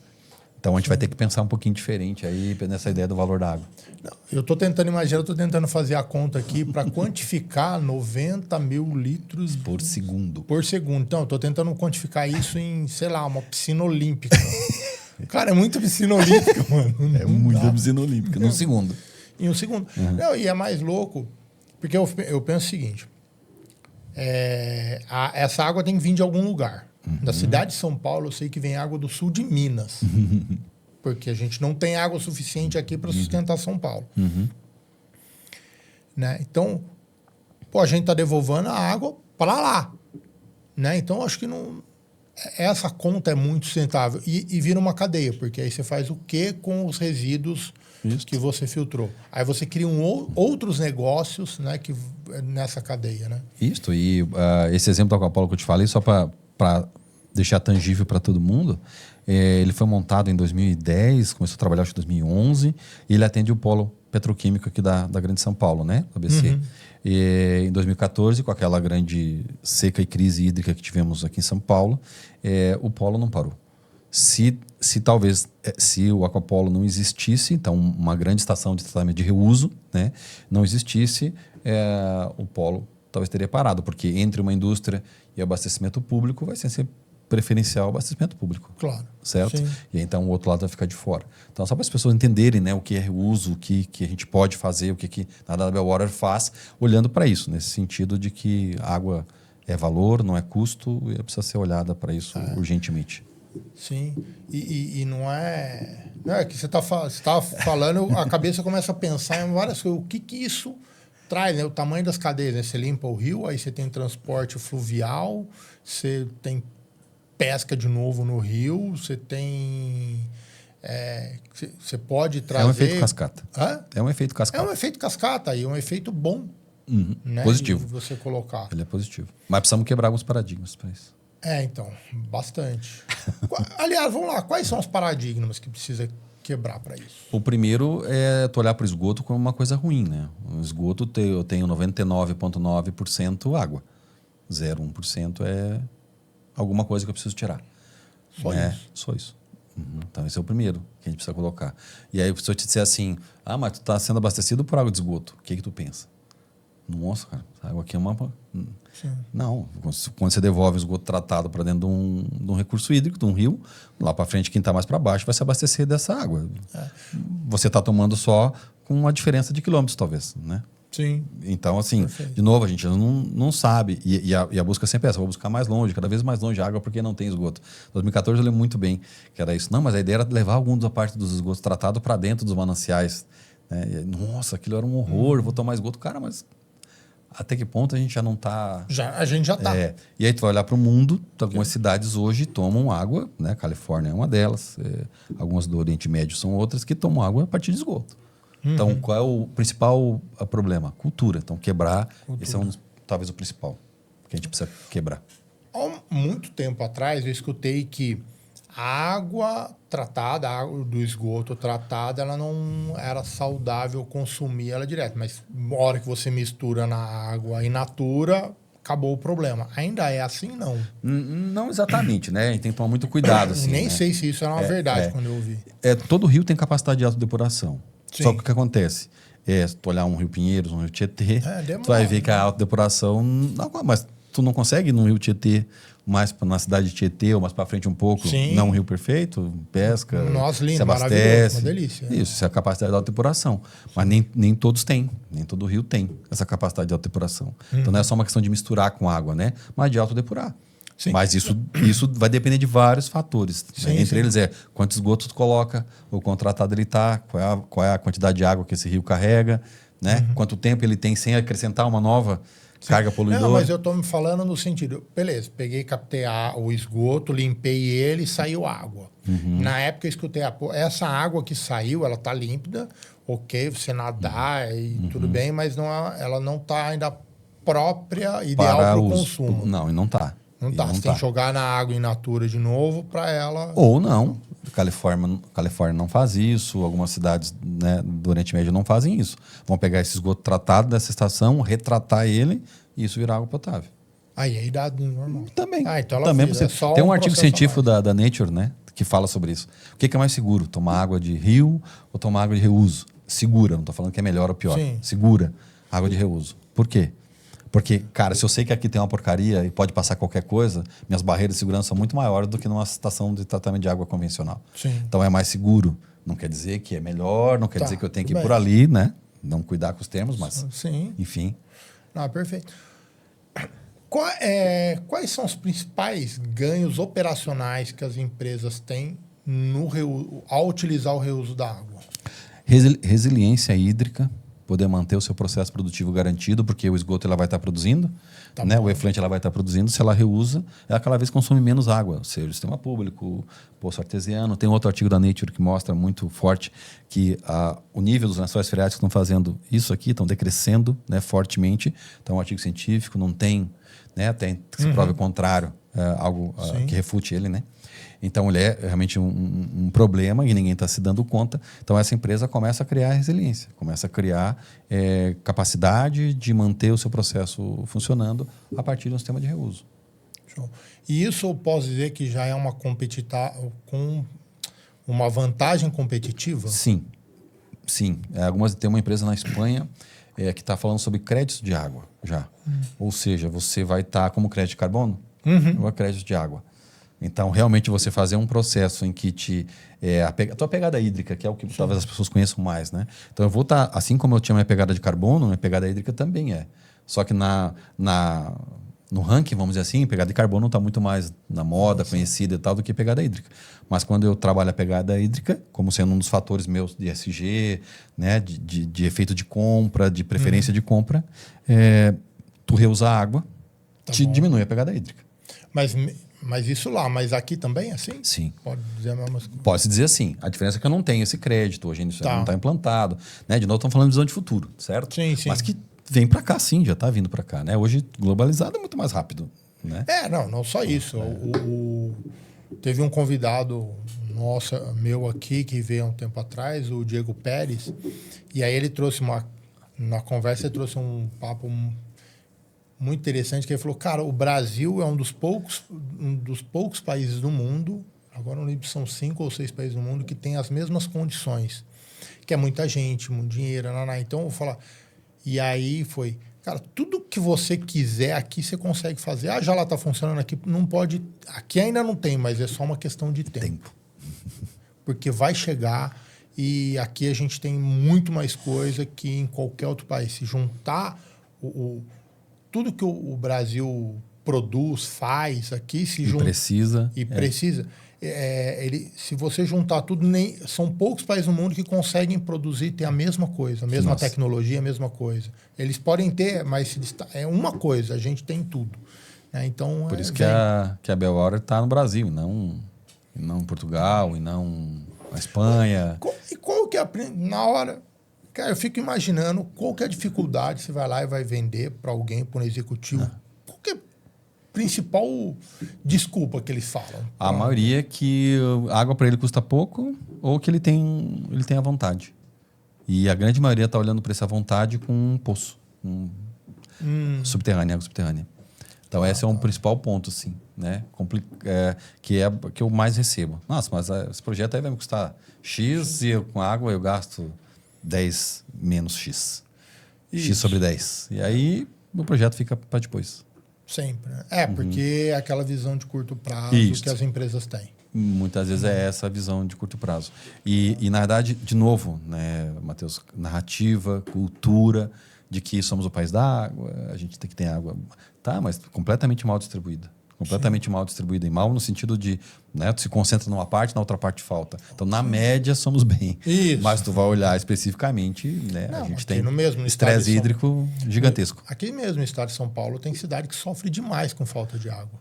Então, a gente vai ter que pensar um pouquinho diferente aí nessa ideia do valor da água. Não, eu estou tentando imaginar, estou tentando fazer a conta aqui para quantificar 90 mil litros por segundo. Por segundo. Então, eu estou tentando quantificar isso em, sei lá, uma piscina olímpica. Cara, é muita piscina olímpica, mano. É muita piscina olímpica, num segundo. Em um segundo. Não, e é mais louco, porque eu penso o seguinte, essa água tem que vir de algum lugar. Da cidade de São Paulo, eu sei que vem água do sul de Minas. Porque a gente não tem água suficiente aqui para sustentar São Paulo. Né? Então, a gente está devolvendo a água para lá. Né? Então, acho que não... essa conta é muito sustentável e vira uma cadeia, porque aí você faz o quê com os resíduos que você filtrou? Aí você cria outros negócios, né, nessa cadeia, né? Isso, e esse exemplo da Aquapolo que eu te falei, só para deixar tangível para todo mundo, ele foi montado em 2010, começou a trabalhar acho que em 2011, e ele atende o polo petroquímico aqui da Grande São Paulo, né, ABC. E em 2014, com aquela grande seca e crise hídrica que tivemos aqui em São Paulo, o polo não parou. Se o Aquapolo não existisse, então uma grande estação de tratamento de reuso, né, não existisse, o polo talvez teria parado, porque entre uma indústria e abastecimento público vai ser sempre preferencial o abastecimento público. Claro. Certo? Sim. E aí, então o outro lado vai ficar de fora. Então, só para as pessoas entenderem, né, o que é reuso, o que a gente pode fazer, o que a WL Water faz, olhando para isso, nesse sentido de que água é valor, não é custo, e precisa ser olhada para isso urgentemente. Sim, e não é... Não é que você tá falando, a cabeça começa a pensar em várias coisas. O que isso traz, né? O tamanho das cadeias, né? Você limpa o rio, aí você tem transporte fluvial, você tem pesca de novo no rio, você tem... você pode trazer... É um efeito cascata. Hã? É um efeito cascata. É um efeito cascata e é um efeito bom. Né? Positivo. De você colocar. Ele é positivo. Mas precisamos quebrar alguns paradigmas para isso. Então, bastante. Aliás, vamos lá, quais são os paradigmas que precisa quebrar para isso? O primeiro é tu olhar para o esgoto como uma coisa ruim, né? O esgoto eu tenho 99,9% água. 0,1% é alguma coisa que eu preciso tirar. Só isso? Só isso. Então, esse é o primeiro que a gente precisa colocar. E aí, se eu te disser assim, mas tu está sendo abastecido por água de esgoto, o que tu pensa? Nossa, cara, essa água aqui é uma... Sim. Não, quando você devolve o esgoto tratado para dentro de um recurso hídrico, de um rio, lá para frente, quem está mais para baixo vai se abastecer dessa água. Você está tomando só com uma diferença de quilômetros, talvez, né? Sim. Então, assim, Perfeito. de novo, a gente não sabe. E a busca sempre é essa, vou buscar mais longe, cada vez mais longe a água, porque não tem esgoto. Em 2014 eu lembro muito bem que era isso. Não, mas a ideia era levar algum da parte dos esgotos tratados para dentro dos mananciais. Né? E, nossa, aquilo era um horror, vou tomar esgoto. Cara, mas até que ponto a gente já não está... A gente já está. E aí tu vai olhar para o mundo, algumas cidades hoje tomam água, né? Califórnia é uma delas, algumas do Oriente Médio são outras, que tomam água a partir de esgoto. Então, qual é o principal problema? Cultura. Então, quebrar, esse é talvez o principal que a gente precisa quebrar. Há muito tempo atrás, eu escutei que a água tratada, a água do esgoto tratada, ela não era saudável consumir ela direto. Mas na hora que você mistura na água in natura, acabou o problema. Ainda é assim, não? Não exatamente, né? A gente tem que tomar muito cuidado. Assim, Nem né? sei se isso era uma verdade quando eu ouvi. Todo rio tem capacidade de autodepuração. Sim. Só que o que acontece? Se tu olhar um rio Pinheiros, um rio Tietê, tu vai ver que a autodepuração... Mas tu não consegue ir num rio Tietê, mais na cidade de Tietê, ou mais para frente um pouco, Sim. não um rio perfeito, pesca, Nossa, lindo, se abastece. Uma delícia. Isso, isso é a capacidade de autodepuração. Mas nem todos têm, nem todo rio tem essa capacidade de autodepuração. Então não é só uma questão de misturar com água, né? Mas de autodepurar. Sim. Mas isso vai depender de vários fatores. Sim, né? Entre sim. eles quanto esgoto tu coloca, o quão tratado ele está, qual é a quantidade de água que esse rio carrega, né? Quanto tempo ele tem sem acrescentar uma nova carga poluidora. Não, mas eu estou me falando no sentido... Beleza, peguei, captei o esgoto, limpei ele e saiu água. Na época eu escutei, essa água que saiu, ela está límpida, ok, você nadar e tudo bem, mas ela não está ainda própria, ideal para o consumo. Não, e não está. Não tá. Você tem que jogar na água in natura de novo para ela... Ou não. Califórnia não faz isso. Algumas cidades, né, do Oriente Médio não fazem isso. Vão pegar esse esgoto tratado dessa estação, retratar ele e isso virar água potável. Aí dá normal. Também. Então ela Também fez, você tem um artigo científico da Nature, né, que fala sobre isso. O que é mais seguro? Tomar água de rio ou tomar água de reuso? Segura. Não estou falando que é melhor ou pior. Sim. Segura. Água de reuso. Por quê? Porque, cara, se eu sei que aqui tem uma porcaria e pode passar qualquer coisa, minhas barreiras de segurança são muito maiores do que numa estação de tratamento de água convencional. Sim. Então é mais seguro. Não quer dizer que é melhor, não quer dizer que eu tenho que ir bem. por ali, né? Não cuidar com os termos, mas... Sim. Enfim. Perfeito. Quais são os principais ganhos operacionais que as empresas têm ao utilizar o reuso da água? Resiliência hídrica, poder manter o seu processo produtivo garantido, porque o esgoto ela vai estar produzindo, né? O efluente ela vai estar produzindo. Se ela reusa, ela cada vez consome menos água, ou seja, o sistema público, poço artesiano. Tem outro artigo da Nature que mostra muito forte que o nível dos lençóis freáticos estão fazendo isso aqui, estão decrescendo, né, fortemente. Então, é um artigo científico, não tem, né, tem que se prove o contrário, algo que refute ele, né? Então, ele é realmente um problema e ninguém está se dando conta. Então, essa empresa começa a criar resiliência, começa a criar capacidade de manter o seu processo funcionando a partir de um sistema de reuso. Show. E isso eu posso dizer que já é com uma vantagem competitiva? Sim, sim. Tem uma empresa na Espanha que está falando sobre créditos de água já. Ou seja, você vai estar como crédito de carbono ou crédito de água. Então, realmente, você fazer um processo em que a tua pegada hídrica, que é o que talvez as pessoas conheçam mais, né? Então, eu vou estar, assim como eu tinha minha pegada de carbono, minha pegada hídrica também é. Só que no ranking, vamos dizer assim, pegada de carbono está muito mais na moda, conhecida e tal, do que pegada hídrica. Mas quando eu trabalho a pegada hídrica, como sendo um dos fatores meus de ESG, né, de efeito de compra, de preferência de compra, tu reusar água, diminui a pegada hídrica. Mas isso lá, mas aqui também é assim? Sim. Pode dizer a mesma coisa? Pode-se dizer assim. A diferença é que eu não tenho esse crédito, hoje isso não está implantado. Né? De novo, estamos falando de visão de futuro, certo? Sim, sim. Mas que vem para cá, sim, já está vindo para cá. Né? Hoje, globalizado é muito mais rápido. Né? Não só isso. Teve um convidado meu aqui, que veio há um tempo atrás, o Diego Pérez, e aí ele trouxe na conversa, ele trouxe um papo muito interessante, que ele falou, cara, o Brasil é um dos poucos países do mundo, agora não lembro se são 5 ou 6 países do mundo, que tem as mesmas condições, que é muita gente, muito dinheiro, então eu vou falar, e aí foi, cara, tudo que você quiser aqui você consegue fazer, já lá está funcionando aqui, não pode, aqui ainda não tem, mas é só uma questão de tempo. Porque vai chegar, e aqui a gente tem muito mais coisa que em qualquer outro país, se juntar tudo que o Brasil produz, faz aqui, precisa. Se você juntar tudo, são poucos países no mundo que conseguem produzir, ter a mesma coisa, a mesma tecnologia, a mesma coisa. Eles podem ter, mas é uma coisa, a gente tem tudo. Então, por isso que a Bel Water está no Brasil, não em Portugal, e não na Espanha. E qual que é na hora... Cara, eu fico imaginando qual que é a dificuldade, você vai lá e vai vender para alguém, para um executivo. Qual que é a principal desculpa que eles falam? A maioria é que a água para ele custa pouco ou que ele tem a vontade. E a grande maioria está olhando para essa vontade com um poço. Subterrânea, água subterrânea. Então, esse é um principal ponto, assim, né? Que eu mais recebo. Nossa, mas esse projeto aí vai me custar X e com água eu gasto 10 menos X. Isso. X sobre 10. E aí o projeto fica para depois. Sempre. Porque é aquela visão de curto prazo que as empresas têm. Muitas vezes é essa visão de curto prazo. E na verdade, de novo, né, Matheus, narrativa, cultura, de que somos o país da água, a gente tem que ter água, mas completamente mal distribuída. Completamente mal distribuída. E mal no sentido de, né, tu se concentra numa parte, na outra parte falta. Então, na média, somos bem. Isso. Mas tu vai olhar especificamente, né, a gente tem no estresse hídrico gigantesco. Aqui mesmo no estado de São Paulo tem cidade que sofre demais com falta de água.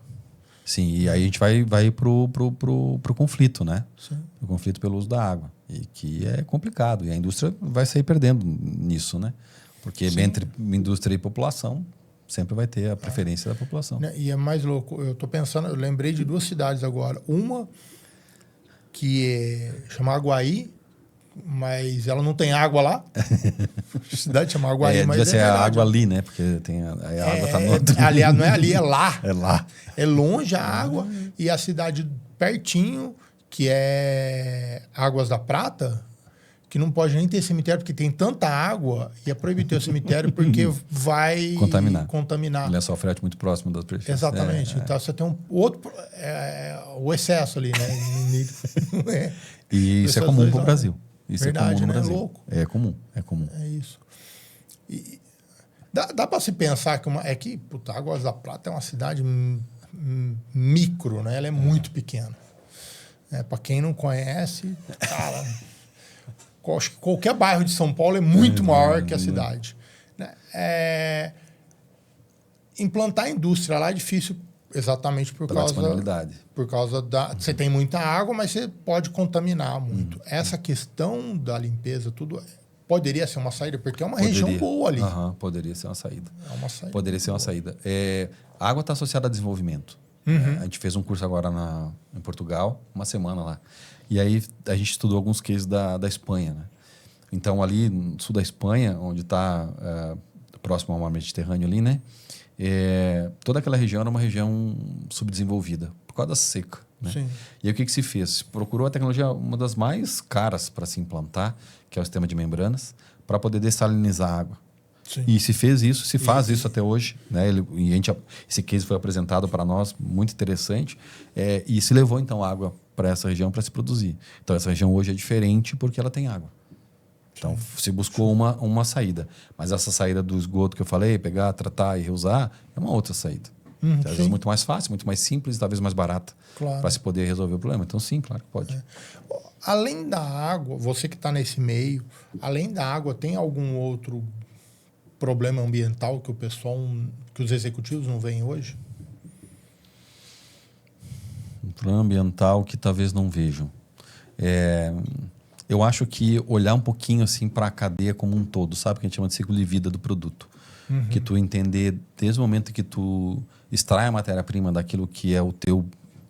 Sim, e aí a gente vai pro conflito, né? Sim. O conflito pelo uso da água. E que é complicado. E a indústria vai sair perdendo nisso, né? Porque entre indústria e população, sempre vai ter a preferência da população. E é mais louco. Eu lembrei de 2 cidades agora. Uma que chama Aguaí, mas ela não tem água lá. A cidade chama Aguaí, mas devia ser a água ali, né? Porque a água está no outro. Aliás, não é ali, é lá. É lá. É longe a água. E a cidade pertinho, que é Águas da Prata, que não pode nem ter cemitério, porque tem tanta água, e é proibido ter o cemitério porque vai contaminar. Lençol freático muito próximo das prefeitas. Exatamente. Então você tem um outro... o excesso ali, né? E isso é comum para o Brasil. Isso verdade, é comum no Brasil. É louco. É comum. É isso. E dá para se pensar que Águas da Prata é uma cidade micro, né? Ela é muito pequena. Para quem não conhece, cara... acho que qualquer bairro de São Paulo é muito maior que a cidade. Né? Implantar indústria lá é difícil exatamente por causa da... Você tem muita água, mas você pode contaminar muito. Essa questão da limpeza, tudo... Poderia ser uma saída, porque é uma região boa ali. Poderia ser uma saída. Poderia ser uma saída. A água está associada a desenvolvimento. A gente fez um curso agora em Portugal, uma semana lá. E aí a gente estudou alguns cases da Espanha. Né? Então, ali no sul da Espanha, onde está próximo ao mar Mediterrâneo ali, né? Toda aquela região era uma região subdesenvolvida, por causa da seca. Né? Sim. E aí o que se fez? Se procurou a tecnologia, uma das mais caras para se implantar, que é o sistema de membranas, para poder dessalinizar a água. Sim. E se fez isso, se faz isso até hoje. Né? Esse case foi apresentado para nós, muito interessante, e se levou então água para essa região para se produzir. Então essa região hoje é diferente porque ela tem água. Então se buscou uma saída. Mas essa saída do esgoto que eu falei, pegar, tratar e reusar, é uma outra saída. Às vezes muito mais fácil, muito mais simples e talvez mais barata para se poder resolver o problema. Então sim, claro que pode. Além da água, você que está nesse meio, além da água, tem algum outro problema ambiental que que os executivos não veem hoje? Um problema ambiental que talvez não vejam. Eu acho que olhar um pouquinho assim para a cadeia como um todo, sabe? Que a gente chama de ciclo de vida do produto. Que tu entender desde o momento que tu extrai a matéria-prima daquilo que é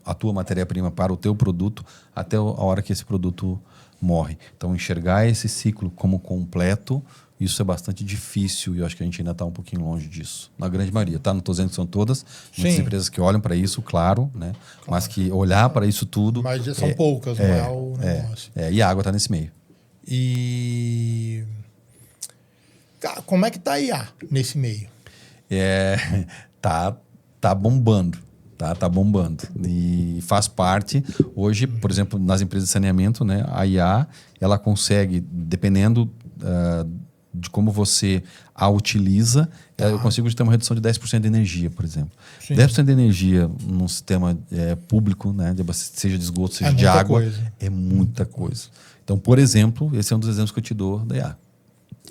a tua matéria-prima para o teu produto até a hora que esse produto morre. Então, enxergar esse ciclo como completo, isso é bastante difícil e eu acho que a gente ainda está um pouquinho longe disso. Na grande maioria, tá? Não estou dizendo que são todas. Muitas empresas que olham para isso, claro, né? Mas que olhar para isso tudo... Mas já são poucas, não é o negócio. E a água está nesse meio. E... Como é que está a IA nesse meio? Tá bombando. Tá bombando. E faz parte, hoje, por exemplo, nas empresas de saneamento, né, a IA, ela consegue, dependendo de como você a utiliza, eu consigo ter uma redução de 10% de energia, por exemplo. Sim. 10% de energia num sistema público, né, seja de esgoto, seja de água, é muita coisa. Então, por exemplo, esse é um dos exemplos que eu te dou da IA.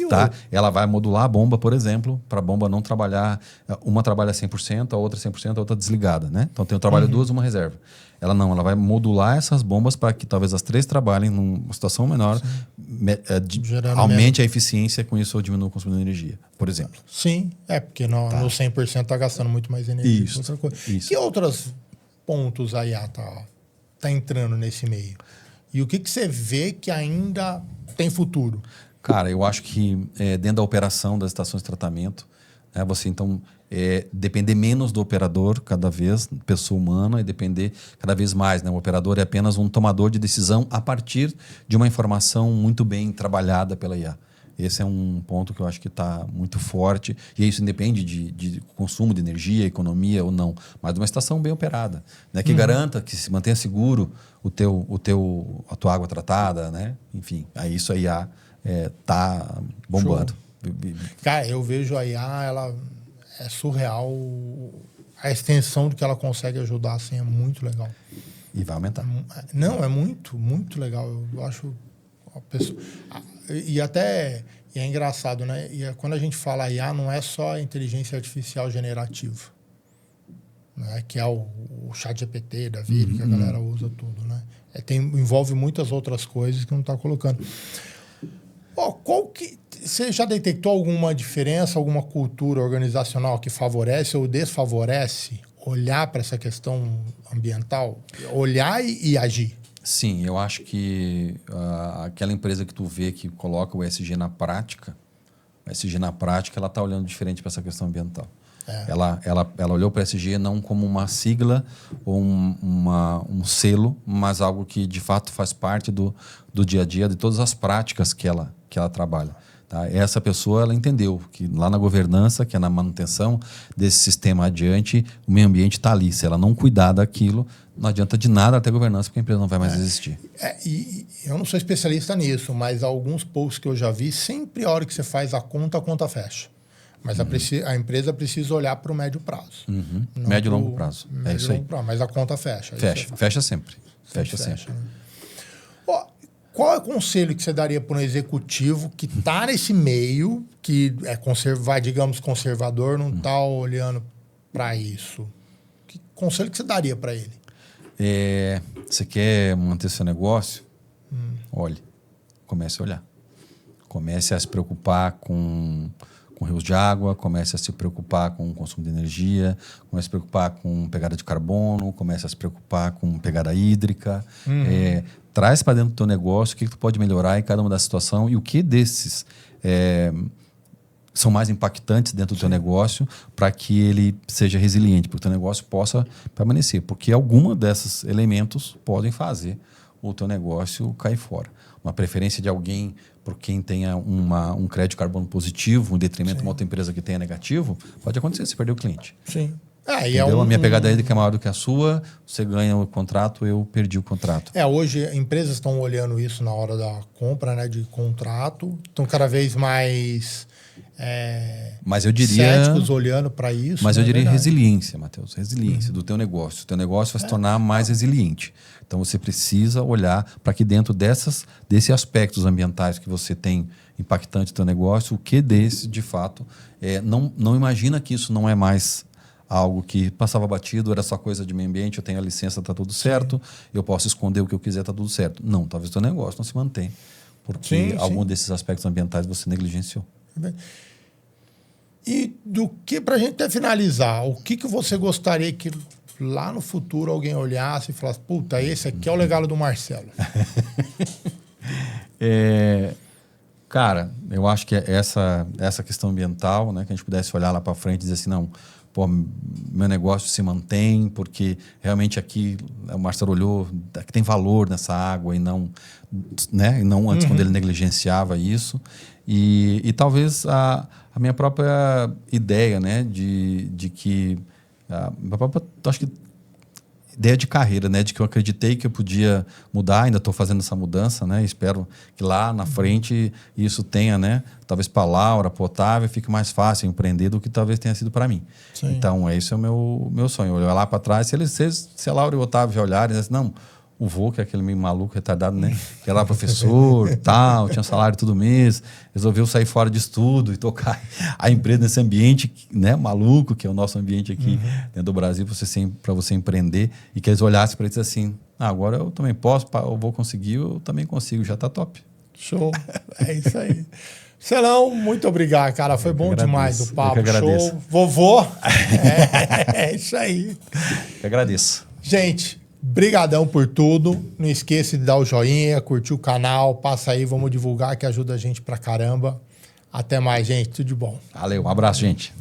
Tá? Ela vai modular a bomba, por exemplo, para a bomba não trabalhar. Uma trabalha 100%, a outra 100%, a outra desligada. Né? Então, tem um trabalho duas, uma reserva. Ela vai modular essas bombas para que talvez as três trabalhem numa situação menor, aumente a eficiência, com isso eu diminuo o consumo de energia, por exemplo. Sim, porque no 100% está gastando muito mais energia. Isso, outra coisa. Isso. Que outros pontos a IA tá entrando nesse meio? E o que você vê que ainda tem futuro? Cara, eu acho que dentro da operação das estações de tratamento, né, você então depender menos do operador cada vez, pessoa humana, e depender cada vez mais. Né? O operador é apenas um tomador de decisão a partir de uma informação muito bem trabalhada pela IA. Esse é um ponto que eu acho que está muito forte. E isso independe de consumo de energia, economia ou não. Mas de uma estação bem operada, né? Que garanta que se mantenha seguro a tua água tratada. Né? Enfim, aí isso a IA tá bombando. Cara, eu vejo a IA, ela é surreal. A extensão do que ela consegue ajudar assim, é muito legal. E vai aumentar. Não, é muito, muito legal. Eu acho... E até é engraçado, né? Quando a gente fala IA, não é só inteligência artificial generativa, né? Que é o ChatGPT da vida, que a galera usa tudo, né? Envolve muitas outras coisas que não está colocando. Você já detectou alguma diferença, alguma cultura organizacional que favorece ou desfavorece olhar para essa questão ambiental? Olhar e agir? Sim, eu acho que aquela empresa que tu vê que coloca o ESG na prática, ela está olhando diferente para essa questão ambiental. Ela olhou para o ESG não como uma sigla ou um selo, mas algo que de fato faz parte do dia a dia, de todas as práticas que ela trabalha. Tá? Essa pessoa ela entendeu que lá na governança, que é na manutenção desse sistema adiante, o meio ambiente está ali. Se ela não cuidar daquilo, não adianta de nada ter governança, porque a empresa não vai mais existir. E eu não sou especialista nisso, mas alguns posts que eu já vi, sempre a hora que você faz a conta fecha. Mas a empresa precisa olhar para o médio prazo. Médio e longo prazo. É isso aí. Mas a conta fecha. Fecha sempre. Fecha sempre. Né? Qual é o conselho que você daria para um executivo que está nesse meio, que vai, digamos, conservador, não está olhando para isso? Que conselho que você daria para ele? Você quer manter seu negócio? Olhe, comece a olhar. Comece a se preocupar com rios de água, comece a se preocupar com o consumo de energia, comece a se preocupar com pegada de carbono, comece a se preocupar com pegada hídrica. Traz para dentro do teu negócio o que tu pode melhorar em cada uma das situações e o que desses são mais impactantes dentro do teu negócio para que ele seja resiliente, para que o teu negócio possa permanecer. Porque alguma desses elementos podem fazer o teu negócio cair fora. Uma preferência de alguém por quem tenha um crédito de carbono positivo, em detrimento de uma outra empresa que tenha negativo, pode acontecer, você perdeu o cliente. Sim. A minha pegada hídrica é maior do que a sua, você ganha o contrato, eu perdi o contrato. Hoje empresas estão olhando isso na hora da compra, né, de contrato, estão cada vez mais mas eu diria, céticos olhando para isso. Mas eu diria resiliência, Matheus, resiliência do teu negócio. O teu negócio vai se tornar mais resiliente. Então você precisa olhar para que dentro desses aspectos ambientais que você tem impactante no teu negócio, o que desse, de fato, não imagina que isso não é mais algo que passava batido, era só coisa de meio ambiente, eu tenho a licença, está tudo certo, eu posso esconder o que eu quiser, está tudo certo. Não, talvez o teu negócio não se mantenha, porque algum desses aspectos ambientais você negligenciou. E para a gente até finalizar, o que você gostaria que lá no futuro alguém olhasse e falasse, puta, esse aqui é o legado do Marcelo? Cara, eu acho que essa questão ambiental, né, que a gente pudesse olhar lá para frente e dizer assim, não, meu negócio se mantém, porque realmente aqui o Marcelo olhou que tem valor nessa água e não, né, e não antes quando ele negligenciava isso. E talvez a minha própria ideia, né, de que acho que ideia de carreira, né, de que eu acreditei que eu podia mudar, ainda estou fazendo essa mudança, né, espero que lá na frente isso tenha, né, talvez para a Laura, para o Otávio, fique mais fácil empreender do que talvez tenha sido para mim. Sim. Então, esse é o meu sonho, olhar lá para trás, se a Laura e o Otávio já olharem, dizem, não, o vô, que é aquele meio maluco, retardado, né? Que era lá professor, tal, tinha salário todo mês, resolveu sair fora de estudo e tocar a empresa nesse ambiente, né, maluco, que é o nosso ambiente aqui dentro do Brasil, para você empreender, e que eles olhassem para eles assim, agora eu também posso, eu vou conseguir, eu também consigo, já está top. Show, é isso aí. Celão, muito obrigado, cara. Foi bom demais o papo. Show. Vovô. É isso aí. Eu agradeço. Gente, brigadão por tudo. Não esqueça de dar o joinha, curtir o canal. Passa aí, vamos divulgar que ajuda a gente pra caramba. Até mais, gente. Tudo de bom. Valeu, um abraço, gente.